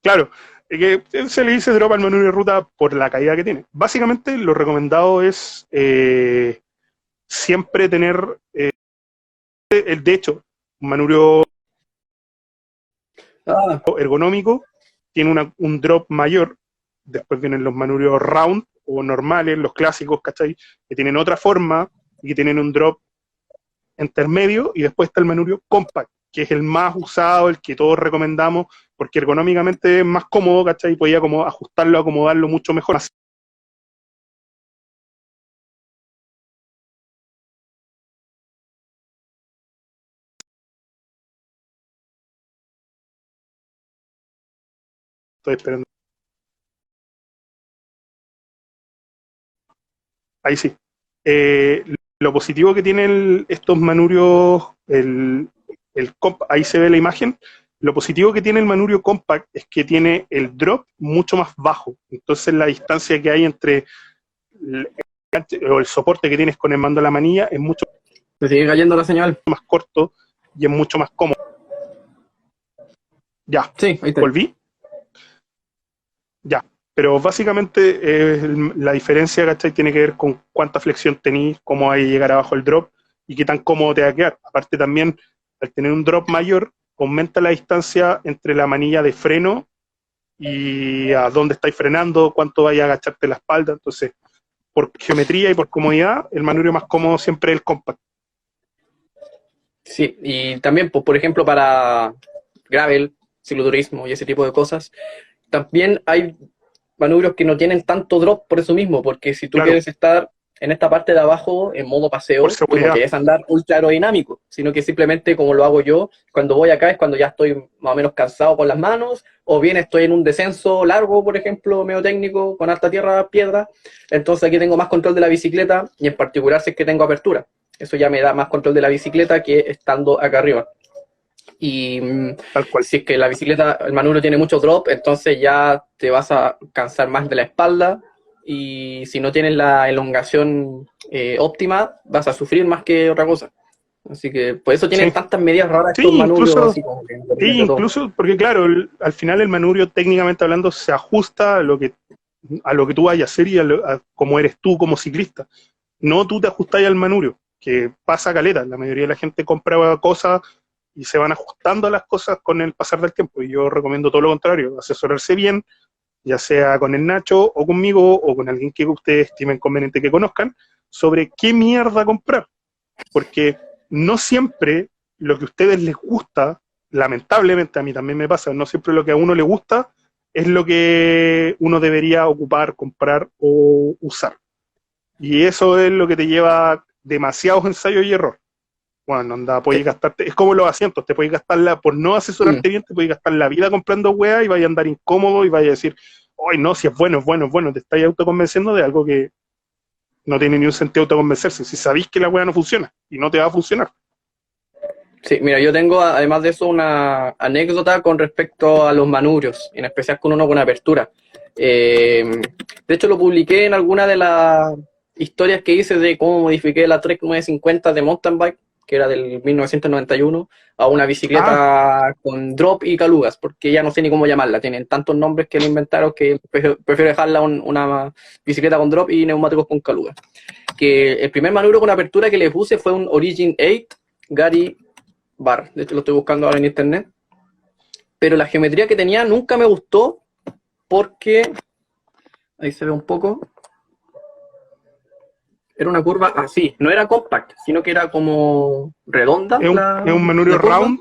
claro, que se le dice drop al manubrio de ruta por la caída que tiene. Básicamente, lo recomendado es siempre tener, de hecho, un manubrio Ah, ergonómico tiene un drop mayor. Después vienen los manubrios round o normales, los clásicos, ¿cachai? Que tienen otra forma y que tienen un drop intermedio, y después está el manubrio compact, que es el más usado, el que todos recomendamos, porque ergonómicamente es más cómodo, ¿cachai? Y podía como ajustarlo, acomodarlo mucho mejor. Estoy esperando. Ahí sí. Eh, lo positivo que tienen estos manubrios, ahí se ve la imagen. Lo positivo que tiene el manubrio compact es que tiene el drop mucho más bajo. Entonces la distancia que hay entre el, o el soporte que tienes con el mando de la manilla es mucho me sigue cayendo la señal. más corto y es mucho más cómodo. Ya, Sí, ahí está. volví. Ya, pero básicamente la diferencia, ¿cachai? Tiene que ver con cuánta flexión tenéis, cómo hay que llegar abajo el drop y qué tan cómodo te va a quedar. Aparte también, al tener un drop mayor, aumenta la distancia entre la manilla de freno y a dónde estáis frenando, cuánto vaya a agacharte la espalda. Entonces, por geometría y por comodidad, el manubrio más cómodo siempre es el compact. Sí, y también, pues, por ejemplo, para gravel, cicloturismo y ese tipo de cosas, también hay manubrios que no tienen tanto drop por eso mismo, porque si tú Claro, quieres estar en esta parte de abajo en modo por paseo, tú no seguridad. quieres andar ultra aerodinámico, sino que simplemente como lo hago yo, cuando voy acá es cuando ya estoy más o menos cansado con las manos, o bien estoy en un descenso largo, por ejemplo, medio técnico, con alta tierra, piedra, entonces aquí tengo más control de la bicicleta, y en particular si es que tengo apertura. Eso ya me da más control de la bicicleta que estando acá arriba. Y Tal cual. si es que la bicicleta, el manubrio tiene mucho drop, entonces ya te vas a cansar más de la espalda. Y si no tienes la elongación óptima, vas a sufrir más que otra cosa. Así que por eso tienen Sí, tantas medidas raras sí, estos manubrios, incluso así como que sí, dependen de todo. incluso, porque claro, al final el manubrio técnicamente hablando se ajusta a lo que tú vayas a hacer y a cómo eres tú como ciclista. No tú te ajustas al manubrio, que pasa caleta. La mayoría de la gente compra cosas y se van ajustando a las cosas con el pasar del tiempo. Y yo recomiendo todo lo contrario, asesorarse bien, ya sea con el Nacho o conmigo o con alguien que ustedes estimen conveniente que conozcan, sobre qué mierda comprar. Porque no siempre lo que a ustedes les gusta, lamentablemente a mí también me pasa, no siempre lo que a uno le gusta es lo que uno debería ocupar, comprar o usar. Y eso es lo que te lleva demasiados ensayos y error. Bueno, anda, puedes Sí. gastarte, es como los asientos, te puedes gastar por no Mm. asesorarte bien, te puedes gastar la vida comprando weá y vaya a andar incómodo y vaya a decir, hoy no, si es bueno, es bueno, es bueno, te estáis autoconvenciendo de algo que no tiene ni un sentido autoconvencerse, si sabéis que la weá no funciona y no te va a funcionar. Sí, mira, yo tengo además de eso una anécdota con respecto a los manubrios, en especial con uno con apertura. De hecho, lo publiqué en alguna de las historias que hice de cómo modifiqué la Trek 950 de mountain bike, que era del 1991, a una Ah, bicicleta con drop y calugas, porque ya no sé ni cómo llamarla. Tienen tantos nombres que le inventaron que prefiero dejarla una bicicleta con drop y neumáticos con calugas. Que el primer manubrio con apertura que le puse fue un Origin 8 Gary Bar. De hecho, lo estoy buscando ahora en internet. Pero la geometría que tenía nunca me gustó porque, ahí se ve un poco, era una curva así. No era compact, sino que era como redonda es un manubrio la curva. round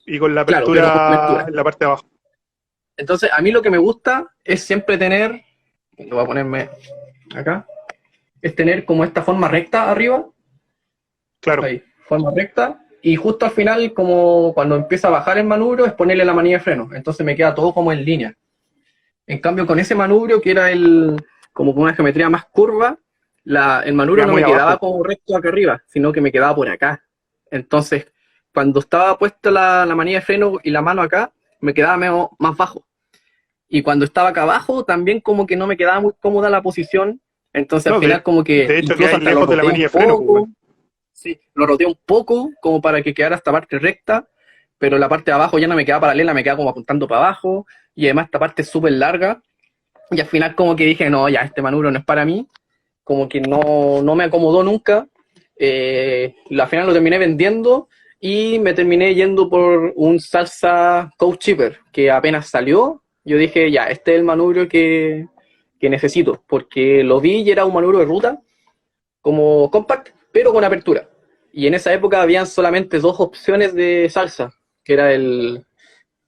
y con la Claro, pero con apertura apertura. en la parte de abajo. Entonces, a mí lo que me gusta es siempre tener, lo voy a ponerme acá, es tener como esta forma recta arriba. Claro, Ahí, forma recta. Y justo al final, como cuando empieza a bajar el manubrio, es ponerle la manilla de freno. Entonces me queda todo como en línea. En cambio, con ese manubrio, que era como con una geometría más curva, el manubrio queda no muy me quedaba abajo. como recto acá arriba, sino que me quedaba por acá. Entonces, cuando estaba puesta la manilla de freno y la mano acá, me quedaba más bajo. Y cuando estaba acá abajo, también como que no me quedaba muy cómoda la posición. Entonces No, al final como que de hecho incluso quedáis hasta lo lejos de la roteé un manilla de freno, pues, poco. weón. Sí, lo roteé un poco como para que quedara esta parte recta, pero la parte de abajo ya no me queda paralela, me queda como apuntando para abajo. Y además esta parte es súper larga. Y al final como que dije, no, ya, este manubrio no es para mí. Como que no me acomodó nunca. Al final lo terminé vendiendo y me terminé yendo por un Salsa Coach Cheaper, que apenas salió. Yo dije, ya, este es el manubrio que necesito, porque lo vi y era un manubrio de ruta, como compact, pero con apertura. Y en esa época habían solamente dos opciones de salsa, que era el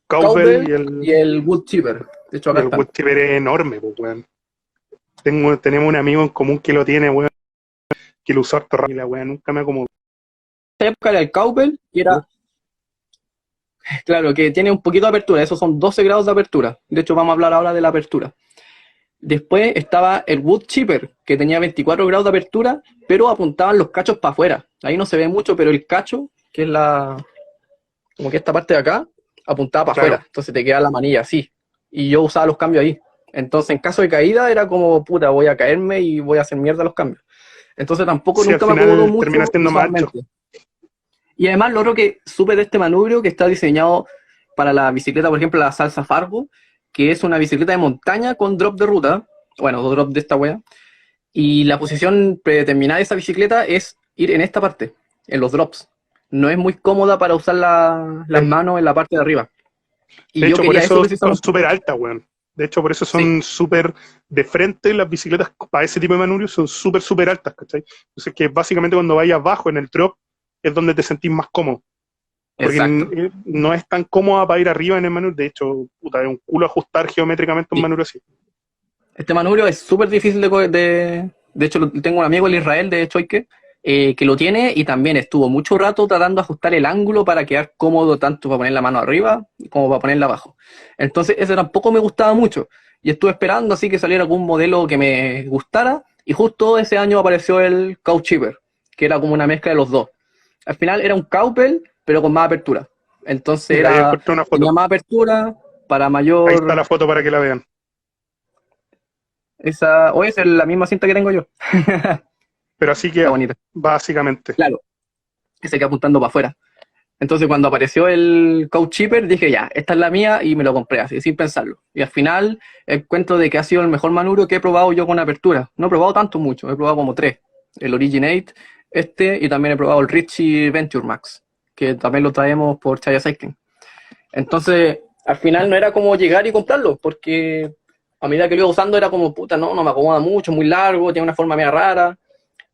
Cowbell Cowbell y el Wood Chipper. De hecho, y acá el están. woodchipper es enorme, pues, weón. Tenemos un amigo en común que lo tiene, weón, que lo usó harto rápido y la weón nunca me acomodó. En esa época era el Cowbell, y era, claro, que tiene un poquito de apertura, esos son 12 grados de apertura. De hecho, vamos a hablar ahora de la apertura. Después estaba el Wood Chipper, que tenía 24 grados de apertura, pero apuntaban los cachos para afuera. Ahí no se ve mucho, pero el cacho, que es como que esta parte de acá, apuntaba para Claro, afuera. Entonces te queda la manilla así. Y yo usaba los cambios ahí. Entonces, en caso de caída, era como, puta, voy a caerme y voy a hacer mierda los cambios. Entonces tampoco sí, al nunca me acomodó final termina mucho siendo más ancho. visualmente. Y además, lo otro que supe de este manubrio, que está diseñado para la bicicleta, por ejemplo, la Salsa Fargo, que es una bicicleta de montaña con drop de ruta, bueno, drop de esta wea, y la posición predeterminada de esa bicicleta es ir en esta parte, en los drops. No es muy cómoda para usar las Sí. manos en la parte de arriba. Y De yo hecho, por quería eso eso son precisamente. súper altas, weón. De hecho, por eso Sí, son súper de frente las bicicletas para ese tipo de manubrios son súper, súper altas, ¿cachai? Entonces, que básicamente cuando vayas abajo en el drop es donde te sentís más cómodo. Porque exacto. no es tan cómoda para ir arriba en el manubrio. De hecho, puta, es un culo ajustar geométricamente un Sí. manubrio así. Este manubrio es súper difícil de hecho, tengo un amigo en Israel, de hecho, que lo tiene y también estuvo mucho rato tratando de ajustar el ángulo para quedar cómodo tanto para poner la mano arriba como para ponerla abajo. Entonces, ese tampoco me gustaba mucho. Y estuve esperando así que saliera algún modelo que me gustara. Y justo ese año apareció el Cowchipper, que era como una mezcla de los dos. Al final era un cowbell, pero con más apertura. Entonces Mira, ahí encontré una tenía foto. más apertura para Ahí está la mayor. foto para que la vean. O es la misma cinta que tengo yo. Pero así Está queda, bonita. básicamente. Claro, ese que apuntando para afuera. Entonces cuando apareció el Coach Cheaper dije ya, esta es la mía y me lo compré así, sin pensarlo. Y al final encuentro de que ha sido el mejor manubrio que he probado yo con apertura. No he probado tanto mucho, he probado como tres. El Originate, y también he probado el Richie Venture Max, que también lo traemos por Chaya Cycling. Entonces, al final no era como llegar y comprarlo, porque a medida que lo iba usando era como, puta, no me acomoda mucho, muy largo, tiene una forma media rara.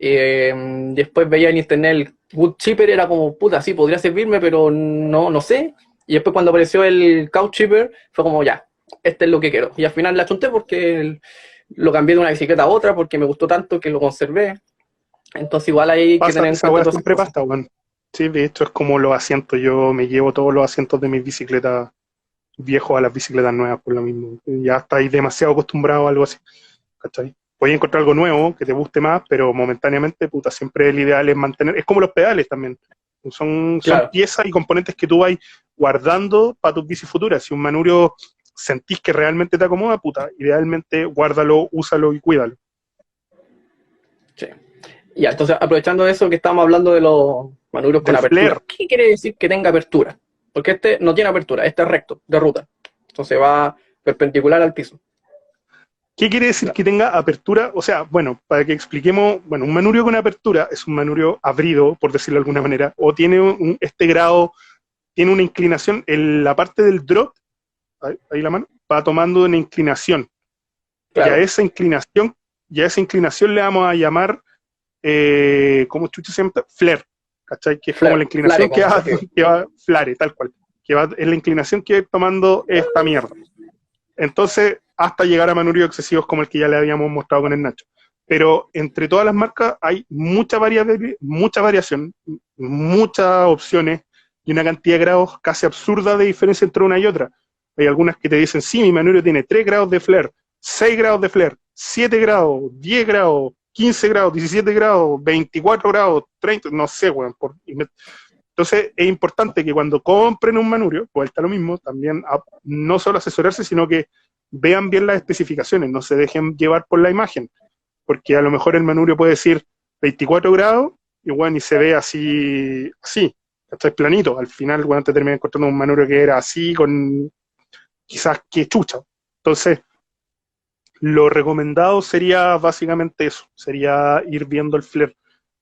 Después veía en internet el Wood Chipper, era como, puta, sí, podría servirme, pero no sé. Y después cuando apareció el Couch Chipper, fue como, ya, este es lo que quiero. Y al final la chunté porque lo cambié de una bicicleta a otra, porque me gustó tanto que lo conservé. Entonces igual hay que Pasa, tener en esa cuenta weá todas esas siempre cosas. pasa, weón. Sí, de hecho es como los asientos. Yo me llevo todos los asientos de mis bicicletas viejos a las bicicletas nuevas por lo mismo. Ya estáis demasiado acostumbrado a algo así, ¿cachai? Puedes encontrar algo nuevo que te guste más, pero momentáneamente, puta, siempre el ideal es mantener. Es como los pedales también. Son Claro, piezas y componentes que tú vas guardando para tus bicis futuras. Si un manubrio sentís que realmente te acomoda, puta, idealmente guárdalo, úsalo y cuídalo. sí. Ya, entonces aprovechando eso que estamos hablando de los manubrios con Del flare. apertura, ¿qué quiere decir que tenga apertura? Porque este no tiene apertura, este es recto, de ruta. Entonces va perpendicular al piso. ¿Qué quiere decir Claro, que tenga apertura? O sea, bueno, para que expliquemos, bueno, un manubrio con apertura es un manubrio abrido, por decirlo de alguna manera, o tiene este grado, tiene una inclinación, en la parte del drop, ahí la mano, va tomando una inclinación. Y a claro, esa inclinación, le vamos a llamar, ¿cómo chucha se llama? Flare, ¿cachai? Que es como la flare, inclinación que como se va, escribe. que va, flare, tal cual, que va, es la inclinación que va tomando esta mierda. Entonces, hasta llegar a manubrios excesivos como el que ya le habíamos mostrado con el Nacho. Pero entre todas las marcas hay mucha variación, muchas opciones y una cantidad de grados casi absurda de diferencia entre una y otra. Hay algunas que te dicen, sí, mi manubrio tiene 3 grados de flare, 6 grados de flare, 7 grados, 10 grados, 15 grados, 17 grados, 24 grados, 30, no sé, weón. Entonces es importante que cuando compren un Manurio, vuelta a lo mismo, también no solo asesorarse, sino que vean bien las especificaciones, no se dejen llevar por la imagen, porque a lo mejor el Manurio puede decir 24 grados y bueno, y se ve así, ¿cachai? Planito. Al final, bueno, te terminas encontrando un Manurio que era así, con quizás que chucha. Entonces, lo recomendado sería básicamente eso, sería ir viendo el flare.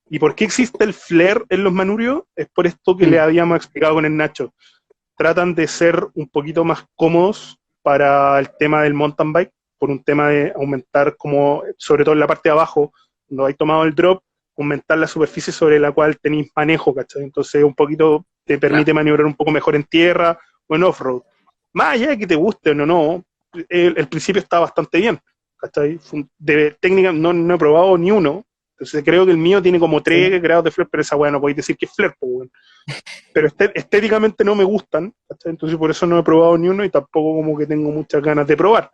¿Y por qué existe el flare en los Manurios? Es por esto que le habíamos explicado con el Nacho. Tratan de ser un poquito más cómodos para el tema del mountain bike, por un tema de aumentar, como sobre todo en la parte de abajo, cuando hay tomado el drop, aumentar la superficie sobre la cual tenéis manejo, ¿cachai? Entonces un poquito te permite maniobrar un poco mejor en tierra o en off-road. Más allá de que te guste o no, el principio está bastante bien, ¿cachai? De técnica no he probado ni uno, entonces creo que el mío tiene como 3 grados de flare, pero esa weá no podéis decir que es flare, pues, weón. Pero estéticamente no me gustan, ¿cachai? Entonces por eso no he probado ni uno y tampoco como que tengo muchas ganas de probar.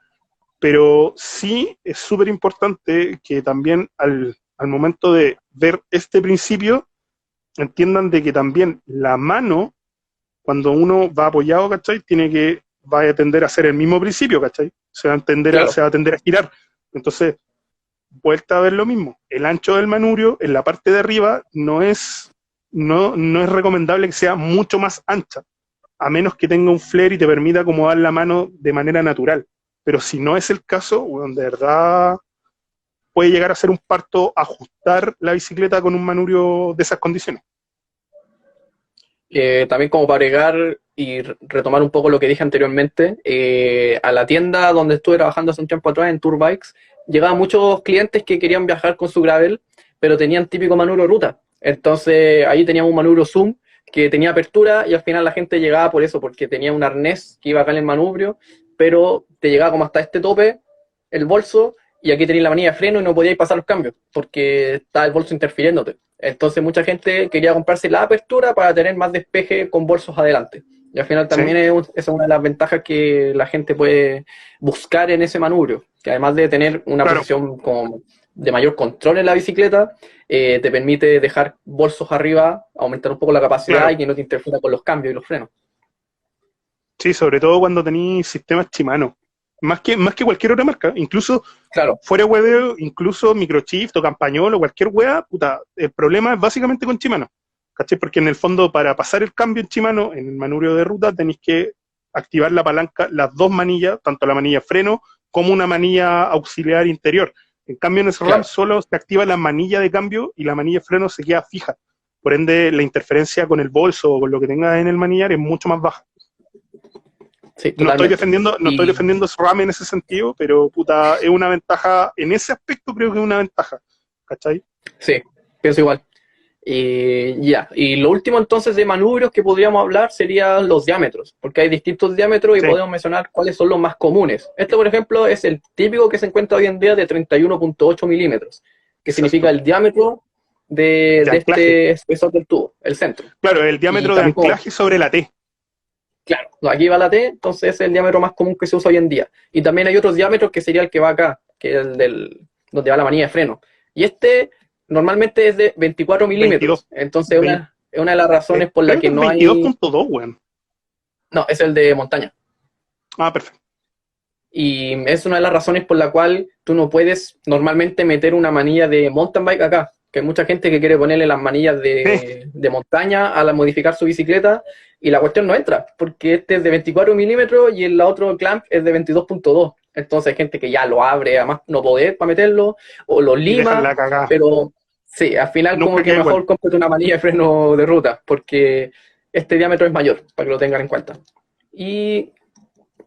Pero sí es súper importante que también al momento de ver este principio entiendan de que también la mano, cuando uno va apoyado, ¿cachai? Va a tender a hacer el mismo principio, ¿cachai? Se va a tender a girar. Entonces, vuelta a ver lo mismo. El ancho del manurio en la parte de arriba no es recomendable que sea mucho más ancha, a menos que tenga un flare y te permita acomodar la mano de manera natural. Pero si no es el caso, bueno, de verdad puede llegar a ser un parto ajustar la bicicleta con un manurio de esas condiciones. También como para agregar y retomar un poco lo que dije anteriormente, a la tienda donde estuve trabajando hace un tiempo atrás, en Tour Bikes, llegaban muchos clientes que querían viajar con su gravel, pero tenían típico manubrio ruta. Entonces ahí teníamos un manubrio Zoom que tenía apertura y al final la gente llegaba por eso, porque tenía un arnés que iba acá en el manubrio, pero te llegaba como hasta este tope, el bolso, y aquí tenías la manilla de freno y no podíais pasar los cambios, porque estaba el bolso interfiriéndote. Entonces mucha gente quería comprarse la apertura para tener más despeje con bolsos adelante. Y al final también es una de las ventajas que la gente puede buscar en ese manubrio, que además de tener una posición como de mayor control en la bicicleta, te permite dejar bolsos arriba, aumentar un poco la capacidad y que no te interfiera con los cambios y los frenos. Sí, sobre todo cuando tenéis sistemas Shimano. Más que cualquier otra marca, incluso fuera hueveo, incluso Microchift o Campagnolo o cualquier wea, puta, el problema es básicamente con Shimano, ¿cachai? Porque en el fondo para pasar el cambio en Shimano, en el manubrio de ruta, tenéis que activar la palanca, las dos manillas, tanto la manilla freno como una manilla auxiliar interior. En cambio en SRAM solo se activa la manilla de cambio y la manilla de freno se queda fija. Por ende, la interferencia con el bolso o con lo que tenga en el manillar es mucho más baja. Sí, no estoy defendiendo SRAM en ese sentido, pero puta, es una ventaja, en ese aspecto creo que es una ventaja, ¿cachai? Sí, pienso igual. Y lo último entonces de manubrios que podríamos hablar serían los diámetros, porque hay distintos diámetros y podemos mencionar cuáles son los más comunes. Este, por ejemplo, es el típico que se encuentra hoy en día de 31.8 milímetros, que significa el diámetro de este espesor del tubo, el centro. Claro, el diámetro de anclaje sobre la T. Claro, aquí va la T, entonces es el diámetro más común que se usa hoy en día. Y también hay otros diámetros que sería el que va acá, que es donde va la manilla de freno. Y este normalmente es de 24 milímetros, entonces es una de las razones por la que no hay... 22.2, weón. No, es el de montaña. Ah, perfecto. Y es una de las razones por la cual tú no puedes normalmente meter una manilla de mountain bike acá, que hay mucha gente que quiere ponerle las manillas de montaña a modificar su bicicleta, y la cuestión no entra, porque este es de 24 milímetros y el otro clamp es de 22.2. Entonces hay gente que ya lo abre a más no poder para meterlo, o lo lima, pero sí, al final como que mejor cómprate una manilla de freno de ruta, porque este diámetro es mayor, para que lo tengan en cuenta. Y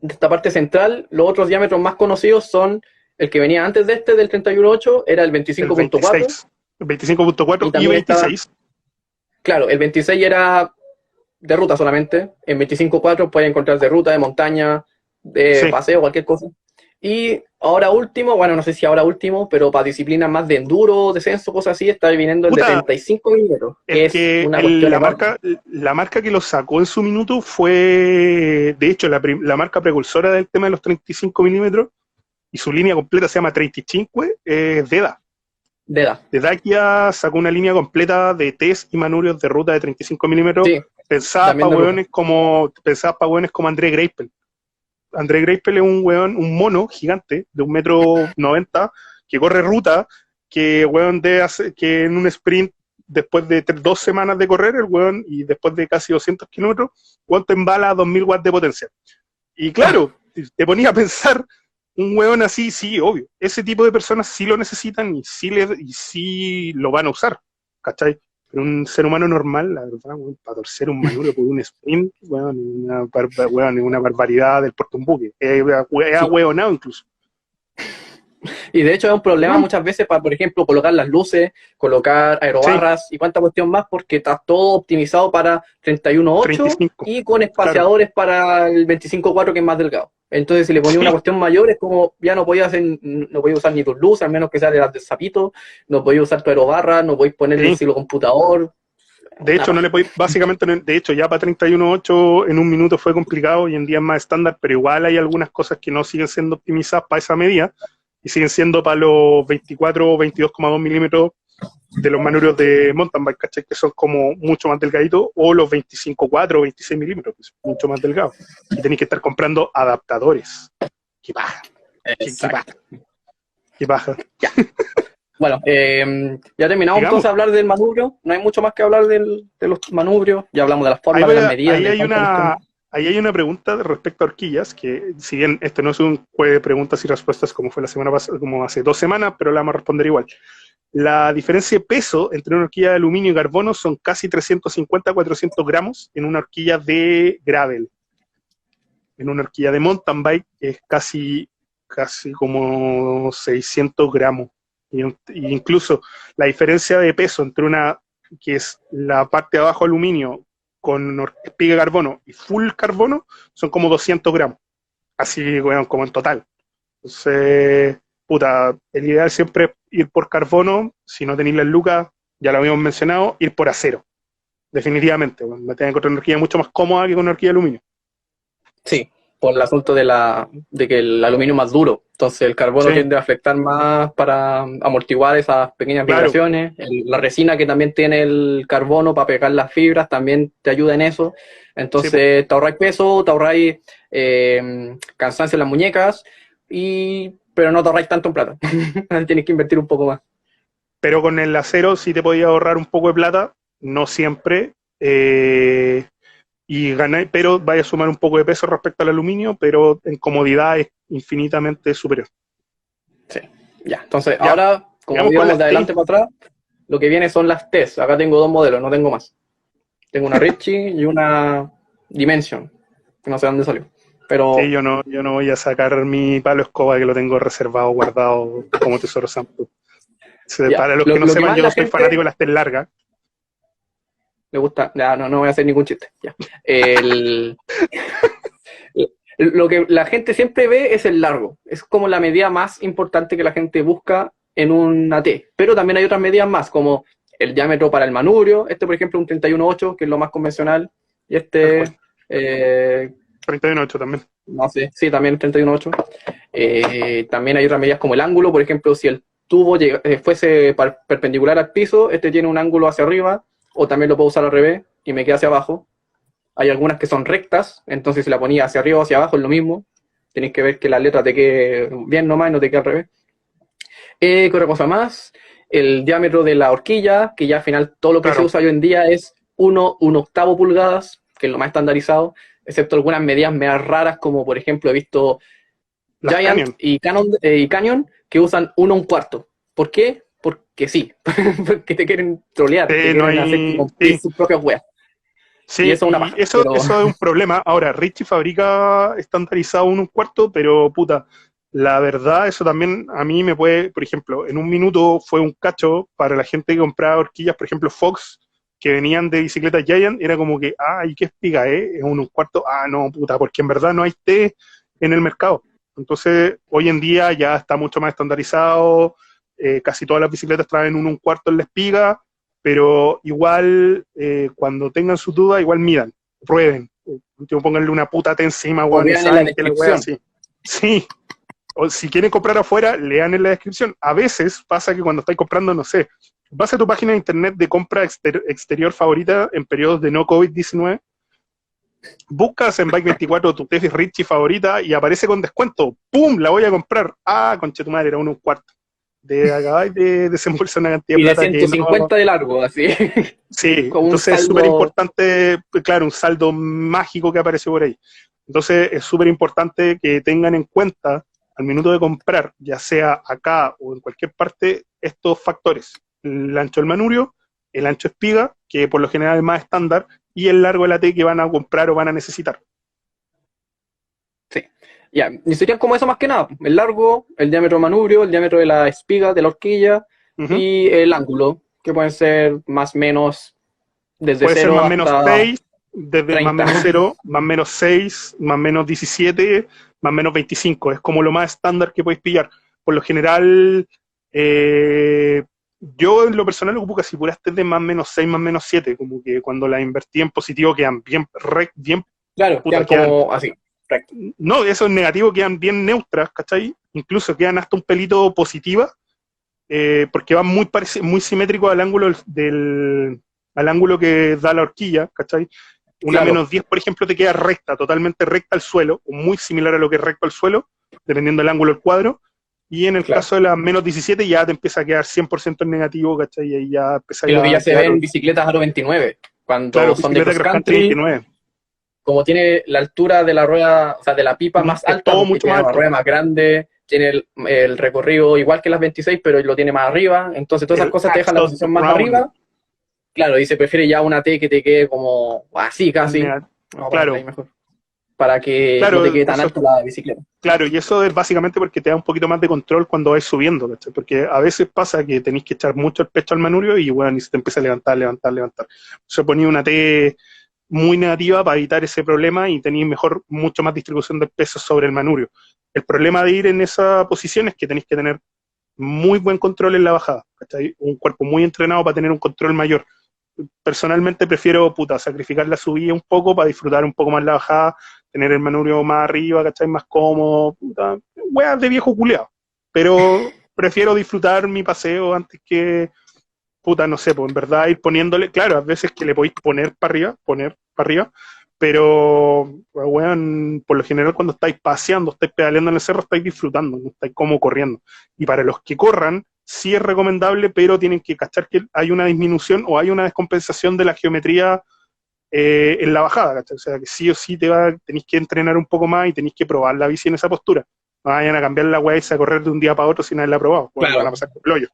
de esta parte central, los otros diámetros más conocidos son el que venía antes de este, del 31.8, era el 25.4. El 25.4 y 26. Claro, el 26 era de ruta solamente. En 25.4 puedes encontrar de ruta, de montaña, de paseo, cualquier cosa. Y ahora último, bueno, no sé si ahora último, pero para disciplinas más de enduro, descenso, cosas así, está viniendo el de 35 milímetros. La marca que lo sacó en su minuto fue, de hecho, la marca precursora del tema de los 35 milímetros, y su línea completa se llama 35, es Deda. DEDA. De Dakia sacó una línea completa de test y manubrios de ruta de 35 milímetros, Sí, pensadas también para de hueones como André Greipel. André Greipel es un hueón, un mono gigante de 1,90 m que corre ruta, que hueón que en un sprint, después de 2 semanas de correr, el hueón, y después de casi 200 kilómetros, hueón te embala a 2000 watts de potencia. Y claro, te ponía a pensar, un hueón así, sí, obvio, ese tipo de personas sí lo necesitan y sí lo van a usar, ¿cachai? Pero un ser humano normal, la verdad, weón, para torcer un manubrio por un sprint, weón, es una barbaridad del puerto un buque. Es Sí. ahueonado incluso. Y de hecho es un problema Weón, muchas veces para, por ejemplo, colocar las luces, colocar sí, aerobarras y cuánta cuestión más, porque está todo optimizado para 31.8 35, y con claro. espaciadores para el 25.4 que es más delgado. Entonces, si le ponía una Sí, cuestión mayor, es como ya no podía hacer, no podía usar ni tus luces, al menos que sea de las del sapito, no podía usar tu aerobarra, no podéis ponerle el sí. silo computador, De una hecho, no le paja. podéis, básicamente, de hecho, ya para 31.8 en un minuto fue complicado, hoy en día es más estándar, pero igual hay algunas cosas que no siguen siendo optimizadas para esa medida y siguen siendo para los 24 o 22,2 milímetros de los manubrios de mountain bike, ¿cachai? Que son como mucho más delgaditos, o los 25,4 o 26 milímetros, que son mucho más delgados. Y tenéis que estar comprando adaptadores. ¡Qué paja! ¡Qué paja! Exacto. ¡Qué paja! Ya. Bueno, ya terminamos entonces Digamos, de hablar del manubrio. No hay mucho más que hablar de los manubrios. Ya hablamos de las ahí, formas, de las medidas, ahí de cuánta cuestión. ahí hay una pregunta respecto a horquillas, que si bien esto no es un juego de preguntas y respuestas como fue la semana pasada, como hace 2 semanas, pero la vamos a responder igual. La diferencia de peso entre una horquilla de aluminio y carbono son casi 350 a 400 gramos en una horquilla de gravel. En una horquilla de mountain bike es casi como 600 gramos. Y incluso la diferencia de peso entre una, que es la parte de abajo aluminio con espiga de carbono y full carbono, son como 200 gramos. Así, bueno, como en total. Entonces, puta, el ideal siempre es ir por carbono, si no tenéis las lucas, ya lo habíamos mencionado, ir por acero. Definitivamente, bueno, me tengo que encontrar una horquilla mucho más cómoda que con una horquilla de aluminio. Sí, por el asunto de que el aluminio es más duro. Entonces el carbono Sí, tiende a afectar más para amortiguar esas pequeñas claro, vibraciones. La resina que también tiene el carbono para pegar las fibras también te ayuda en eso. sí, po. Entonces te ahorráis peso, te ahorráis cansancio en las muñecas, pero no te ahorráis tanto en plata. Tienes que invertir un poco más. Pero con el acero sí te podía ahorrar un poco de plata, no siempre, y ganar, pero vaya a sumar un poco de peso respecto al aluminio, pero en comodidad es infinitamente superior. Sí, ya. Entonces Ya, ahora, como digamos con íbamos las de T. adelante para atrás, lo que viene son las T's. Acá tengo dos modelos, no tengo más. Tengo una Richie y una Dimension, que no sé dónde salió. Sí, Pero yo no voy a sacar mi palo escoba que lo tengo reservado, guardado como tesoro santo. ya, Para los que no lo que sepan, más yo la soy fanático gente de las T largas. le gusta, ya, no voy a hacer ningún chiste. Ya. El, lo que la gente siempre ve es el largo. Es como la medida más importante que la gente busca en una T. Pero también hay otras medidas más, como el diámetro para el manubrio. Este, por ejemplo, un 31.8, que es lo más convencional. Y Tal cual. este, 31.8 también. no sé, sí, también 31.8. También hay otras medidas como el ángulo, por ejemplo, si el tubo fuese perpendicular al piso, este tiene un ángulo hacia arriba, o también lo puedo usar al revés y me queda hacia abajo. Hay algunas que son rectas, entonces si la ponía hacia arriba o hacia abajo es lo mismo. Tenéis que ver que la letra te quede bien nomás y no te quede al revés. ¿Qué otra cosa más? El diámetro de la horquilla, que ya al final todo lo que se Claro, usa hoy en día es un octavo pulgadas, que es lo más estandarizado, excepto algunas medidas medias raras, como por ejemplo he visto las Giant Canyon. y Canyon que usan 1/4. ¿Por qué? Porque sí, porque te quieren trolear, te No quieren hacer que hay. compres Sí, sus propias weas. Y sí, eso es una y paja, eso, pero eso es un problema. Ahora, Richie fabrica estandarizado 1/4, pero puta, la verdad, eso también a mí me puede, por ejemplo, en un minuto fue un cacho para la gente que compraba horquillas, por ejemplo, Fox, que venían de bicicletas Giant, era como que, ¿y qué espiga, es 1/4? No, puta, porque en verdad no hay té en el mercado. Entonces, hoy en día ya está mucho más estandarizado, casi todas las bicicletas traen 1/4 en la espiga, pero igual, cuando tengan sus dudas, igual midan, prueben. Último, pónganle una puta T encima, o weón, y vean en la saben que le voy descripción. así. Sí, o si quieren comprar afuera, lean en la descripción. A veces pasa que cuando estáis comprando, no sé, vas a tu página de internet de compra exterior favorita en periodos de no COVID-19, buscas en Bike24 tu Tefis Richie favorita y aparece con descuento. ¡Pum! La voy a comprar. Ah, conchetumadre, era 1,25. Acabáis de desembolsar una cantidad de Y de plata que 150 no. de largo, así. Sí, Como un entonces es súper saldo. importante, claro, un saldo mágico que aparece por ahí. Entonces es súper importante que tengan en cuenta al minuto de comprar, ya sea acá o en cualquier parte, estos factores. El ancho del manurio, el ancho espiga, que por lo general es más estándar, y el largo de la T que van a comprar o van a necesitar. Sí. Ya, y serían como eso más que nada. El largo, el diámetro del manubrio, el diámetro de la espiga, de la horquilla Ujú. y el ángulo, que pueden ser más o menos desde Puede ser cero más o menos hasta 6, desde más o 30. menos 0, más o menos 6, más o menos 17, más o menos 25. Es como lo más estándar que podéis pillar. Por lo general, eh, yo en lo personal ocupo casi puras T de más o menos 6, más o menos 7. Como que cuando las invertí en positivo quedan bien, Claro, puta, quedan quedan. como así. Recto. No, esos negativos quedan bien neutras, ¿cachai? Incluso quedan hasta un pelito positiva, porque van muy simétricos al ángulo al ángulo que da la horquilla, ¿cachai? Una Claro. menos 10, por ejemplo, te queda recta, totalmente recta al suelo, o muy similar a lo que es recto al suelo, dependiendo del ángulo del cuadro. Y en el Claro. caso de las menos 17 ya te empieza a quedar 100% en negativo, ¿cachai? Y ahí ya empieza Es lo que a ya se ve quedar, en bicicletas Aro 29, claro, cuando son de bicicleta cross cross country country, 29. como tiene la altura de la rueda, o sea, de la pipa más Es alta, todo porque mucho tiene más una alto. rueda más grande, tiene el recorrido igual que las 26, pero lo tiene más arriba, entonces todas esas El cosas te dejan la axle posición más round, arriba. Claro, y se prefiere ya una T que te quede como así casi, vamos a ponerla ahí claro, mejor, para que no te claro, quede tan eso. alta la bicicleta. Claro, y eso es básicamente porque te da un poquito más de control cuando vais subiendo, ¿cachai? Porque a veces pasa que tenéis que echar mucho el pecho al manubrio y bueno, y se te empieza a levantar. Se ponía una T muy negativa para evitar ese problema y tenéis mucho más distribución del peso sobre el manubrio. El problema de ir en esa posición es que tenéis que tener muy buen control en la bajada, ¿cachai? Un cuerpo muy entrenado para tener un control mayor. Personalmente prefiero, sacrificar la subida un poco para disfrutar un poco más la bajada, tener el manubrio más arriba, ¿cachai? Más cómodo, weas de viejo culeado. Pero prefiero disfrutar mi paseo antes que, no sé, pues en verdad ir poniéndole, claro, a veces que le podéis poner para arriba, pero, weón, por lo general cuando estáis paseando, estáis pedaleando en el cerro, estáis disfrutando, no estáis como corriendo. Y para los que corran, sí es recomendable, pero tienen que cachar que hay una disminución o hay una descompensación de la geometría en la bajada, ¿cachai? O sea, que sí o sí tenéis que entrenar un poco más y tenéis que probar la bici en esa postura. No vayan a cambiar la weá y a correr de un día para otro sin haberla probado, pues lo van a Claro, pasar con el hoyo.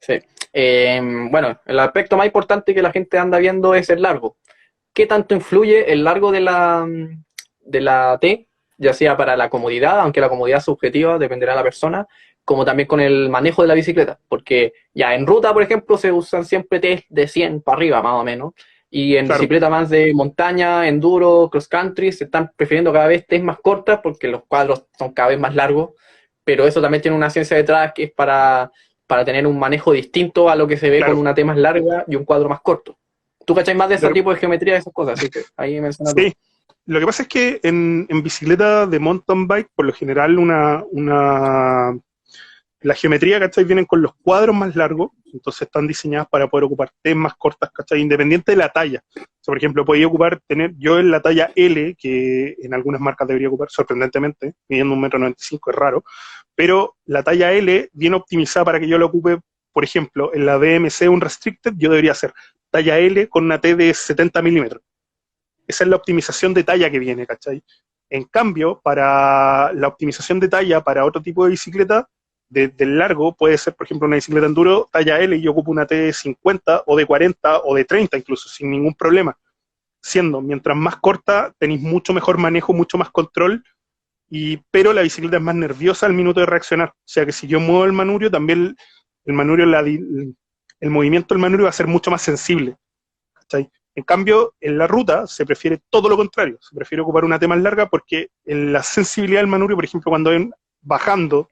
sí. Bueno, el aspecto más importante que la gente anda viendo es el largo. ¿Qué tanto influye el largo de la T, ya sea para la comodidad, aunque la comodidad es subjetiva, dependerá de la persona, como también con el manejo de la bicicleta? Porque ya en ruta, por ejemplo, se usan siempre T de 100 para arriba, más o menos, y en Claro, bicicleta más de montaña, enduro, cross country, se están prefiriendo cada vez T más cortas porque los cuadros son cada vez más largos, pero eso también tiene una ciencia detrás que es para tener un manejo distinto a lo que se ve con claro. una T más larga y un cuadro más corto. Tú cachai más de ese Lo que- tipo de geometría y esas cosas, así que ahí menciona tú. sí, lo que pasa es que en bicicleta de mountain bike, por lo general, la geometría, ¿cachai? Vienen con los cuadros más largos, entonces están diseñadas para poder ocupar T más cortas, ¿cachai? Independiente de la talla. O sea, por ejemplo, podía yo en la talla L, que en algunas marcas debería ocupar, sorprendentemente, midiendo 1,95 m es raro, pero la talla L viene optimizada para que yo la ocupe, por ejemplo, en la BMC Unrestricted, yo debería hacer talla L con una T de 70 milímetros. Esa es la optimización de talla que viene, ¿cachai? En cambio, para la optimización de talla para otro tipo de bicicleta, del largo, puede ser, por ejemplo, una bicicleta enduro talla L y yo ocupo una T de 50 o de 40 o de 30 incluso, sin ningún problema. Siendo, mientras más corta, tenéis mucho mejor manejo, mucho más control, pero la bicicleta es más nerviosa al minuto de reaccionar. O sea que si yo muevo el manubrio, también el manubrio, el movimiento del manubrio va a ser mucho más sensible, ¿cachai? En cambio, en la ruta se prefiere todo lo contrario, se prefiere ocupar una T más larga porque en la sensibilidad del manubrio, por ejemplo, cuando ven bajando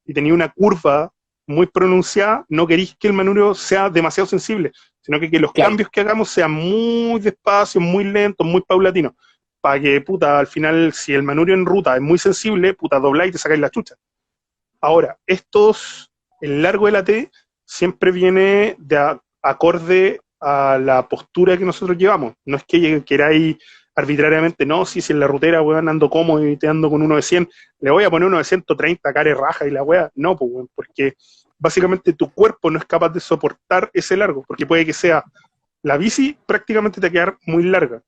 y tenía una curva muy pronunciada, no queréis que el manubrio sea demasiado sensible, sino que los Claro, cambios que hagamos sean muy despacios, muy lentos, muy paulatinos, para que, puta, al final, si el manubrio en ruta es muy sensible, puta, dobláis y te sacáis la chucha. Ahora, el largo de la T siempre viene acorde a la postura que nosotros llevamos. No es que queráis arbitrariamente, no, si en la rutera, weón, ando cómodo y te ando con uno de 100, le voy a poner uno de 130, care raja y la weá. No, pues, weón, porque básicamente tu cuerpo no es capaz de soportar ese largo, porque puede que sea la bici prácticamente te va a quedar muy larga,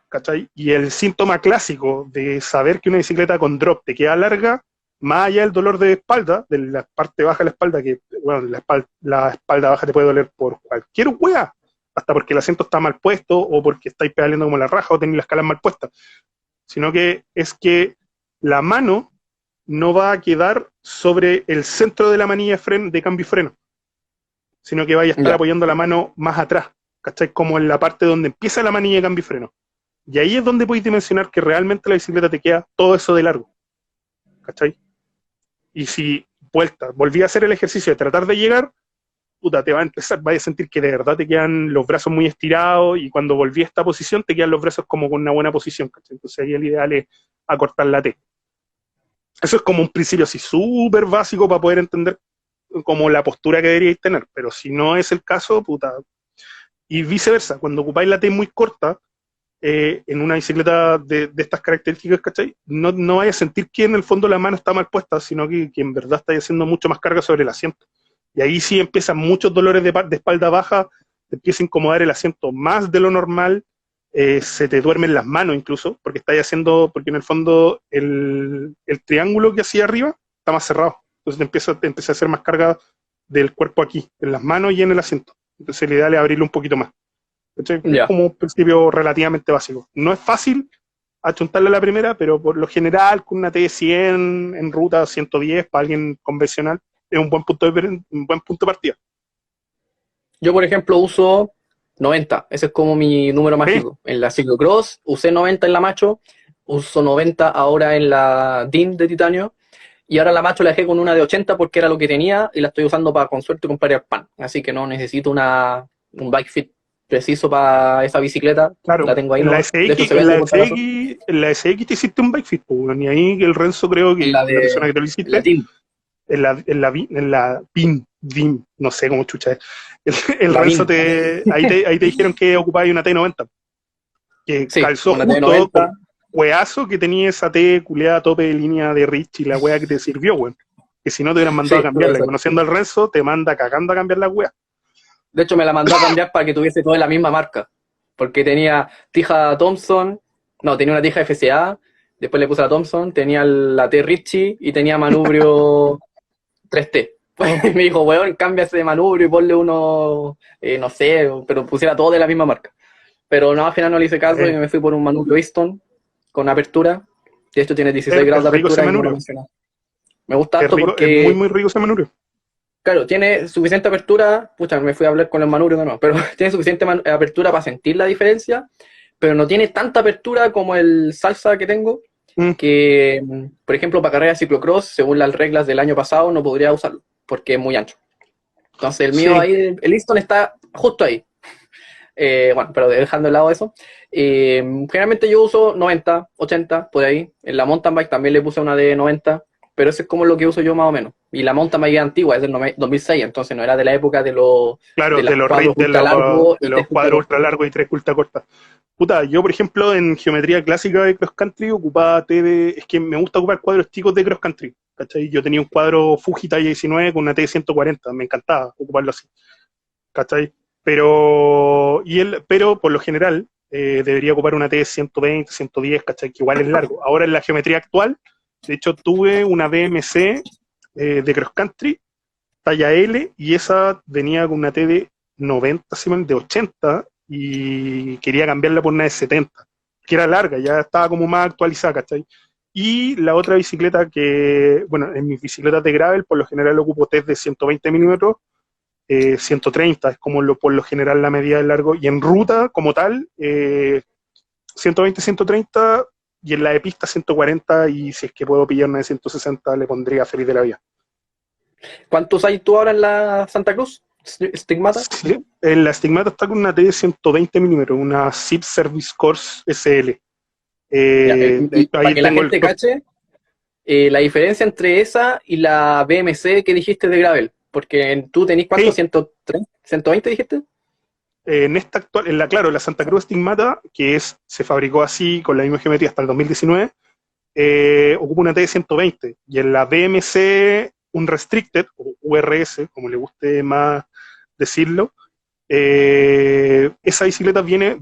¿cachai? Y el síntoma clásico de saber que una bicicleta con drop te queda larga, más allá del dolor de espalda, de la parte baja de la espalda, que bueno, la espalda baja te puede doler por cualquier wea, hasta porque el asiento está mal puesto, o porque estáis pedaleando como la raja, o tenéis las calas mal puestas, sino que es que la mano no va a quedar sobre el centro de la manilla de cambio y freno, sino que vaya a estar apoyando la mano más atrás, ¿cachai? Como en la parte donde empieza la manilla de cambio y freno. Y ahí es donde podéis dimensionar que realmente la bicicleta te queda todo eso de largo, ¿cachai? Y si volví a hacer el ejercicio de tratar de llegar, puta, te va a empezar, vas a sentir que de verdad te quedan los brazos muy estirados, y cuando volví a esta posición te quedan los brazos como con una buena posición, ¿cachai? Entonces ahí el ideal es acortar la T. Eso es como un principio así súper básico para poder entender como la postura que deberíais tener, pero si no es el caso, puta. Y viceversa, cuando ocupáis la T muy corta, en una bicicleta de estas características, ¿cachai? No vaya a sentir que en el fondo la mano está mal puesta, sino que en verdad está haciendo mucho más carga sobre el asiento. Y ahí sí empiezan muchos dolores de espalda baja, te empieza a incomodar el asiento más de lo normal, se te duermen las manos incluso, porque porque en el fondo el triángulo que hacía arriba está más cerrado. Entonces te empieza a hacer más carga del cuerpo aquí, en las manos y en el asiento. Entonces la ideal es abrirlo un poquito más. Es como un principio relativamente básico. No es fácil achuntarle a la primera, pero por lo general con una T100 en ruta 110 para alguien convencional es un buen punto de partida. Yo, por ejemplo, uso 90. Ese es como mi número mágico. ¿Sí? En la ciclocross usé 90 en la macho, uso 90 ahora en la DIN de titanio, y ahora la macho la dejé con una de 80 porque era lo que tenía, y la estoy usando para, con suerte, comprar el pan. Así que no necesito un bike fit preciso para esa bicicleta. Claro, la tengo ahí. En la SX te hiciste un bike fit, ni ahí el Renzo, creo que la persona que te lo hiciste. En la BIM, no sé cómo chucha es. El Renzo ahí te dijeron que ocupabas una T90, que sí, calzó justo T90. Con hueazo que tenía esa T culeada a tope de línea de Rich y la wea que te sirvió, weón. Que si no te hubieran mandado a cambiarla. Y conociendo al Renzo, te manda cagando a cambiar la wea. De hecho, me la mandó a cambiar para que tuviese todo en la misma marca. Porque tenía tija Thompson, tenía una tija FCA, después le puse la Thompson, tenía la T Ritchie y tenía manubrio 3T. Me dijo, weón, cambia ese manubrio y ponle uno, no sé, pero pusiera todo de la misma marca. Pero no, al final no le hice caso y me fui por un manubrio Easton con apertura. De hecho tiene 16 grados de apertura. Y no me gusta harto porque... Es muy, muy rico ese manubrio. Claro, tiene suficiente apertura, me fui a hablar con el manubrio de nuevo, pero tiene suficiente apertura para sentir la diferencia, pero no tiene tanta apertura como el Salsa que tengo, que, por ejemplo, para carrera ciclocross, según las reglas del año pasado, no podría usarlo, porque es muy ancho. Entonces el mío ahí, el Easton está justo ahí. Bueno, pero dejando de lado eso, generalmente yo uso 90, 80, por ahí. En la mountain bike también le puse una de 90, pero eso es como lo que uso yo más o menos. Y la mountain bike antigua es del 2006, entonces no era de la época de los... Claro, de los cuadros ultra largos y tres ultra cortas. Puta, yo por ejemplo en geometría clásica de cross country ocupaba es que me gusta ocupar cuadros chicos de cross country, ¿cachai? Yo tenía un cuadro Fuji talla 19 con una T140, me encantaba ocuparlo así, ¿cachai? Pero por lo general debería ocupar una T120, 110, ¿cachai? Que igual es largo. Ahora en la geometría actual, de hecho tuve una BMC de cross country talla L, y esa venía con una T de 90, de 80, y quería cambiarla por una de 70, que era larga, ya estaba como más actualizada, ¿cachai? Y la otra bicicleta en mis bicicletas de gravel, por lo general ocupo test de 120 milímetros, 130 es como por lo general la medida del largo, y en ruta como tal, 120, 130, y en la de pista 140, y si es que puedo pillar una de 160 le pondría feliz de la vida. ¿Cuántos hay tú ahora en la Santa Cruz? Stigmata. Sí, la Stigmata está con una T de 120 milímetros, una SIP Service Course SL. Ya, y para Ahí que la tengo el gente cache, la diferencia entre esa y la BMC que dijiste de Gravel, porque tú tenés cuánto, sí, 130, 120 dijiste. en esta actual, claro, la Santa Cruz Stigmata, que se fabricó así con la misma geometría hasta el 2019, ocupa una T de 120, y en la BMC un Restricted, o URS, como le guste más decirlo, esa bicicleta viene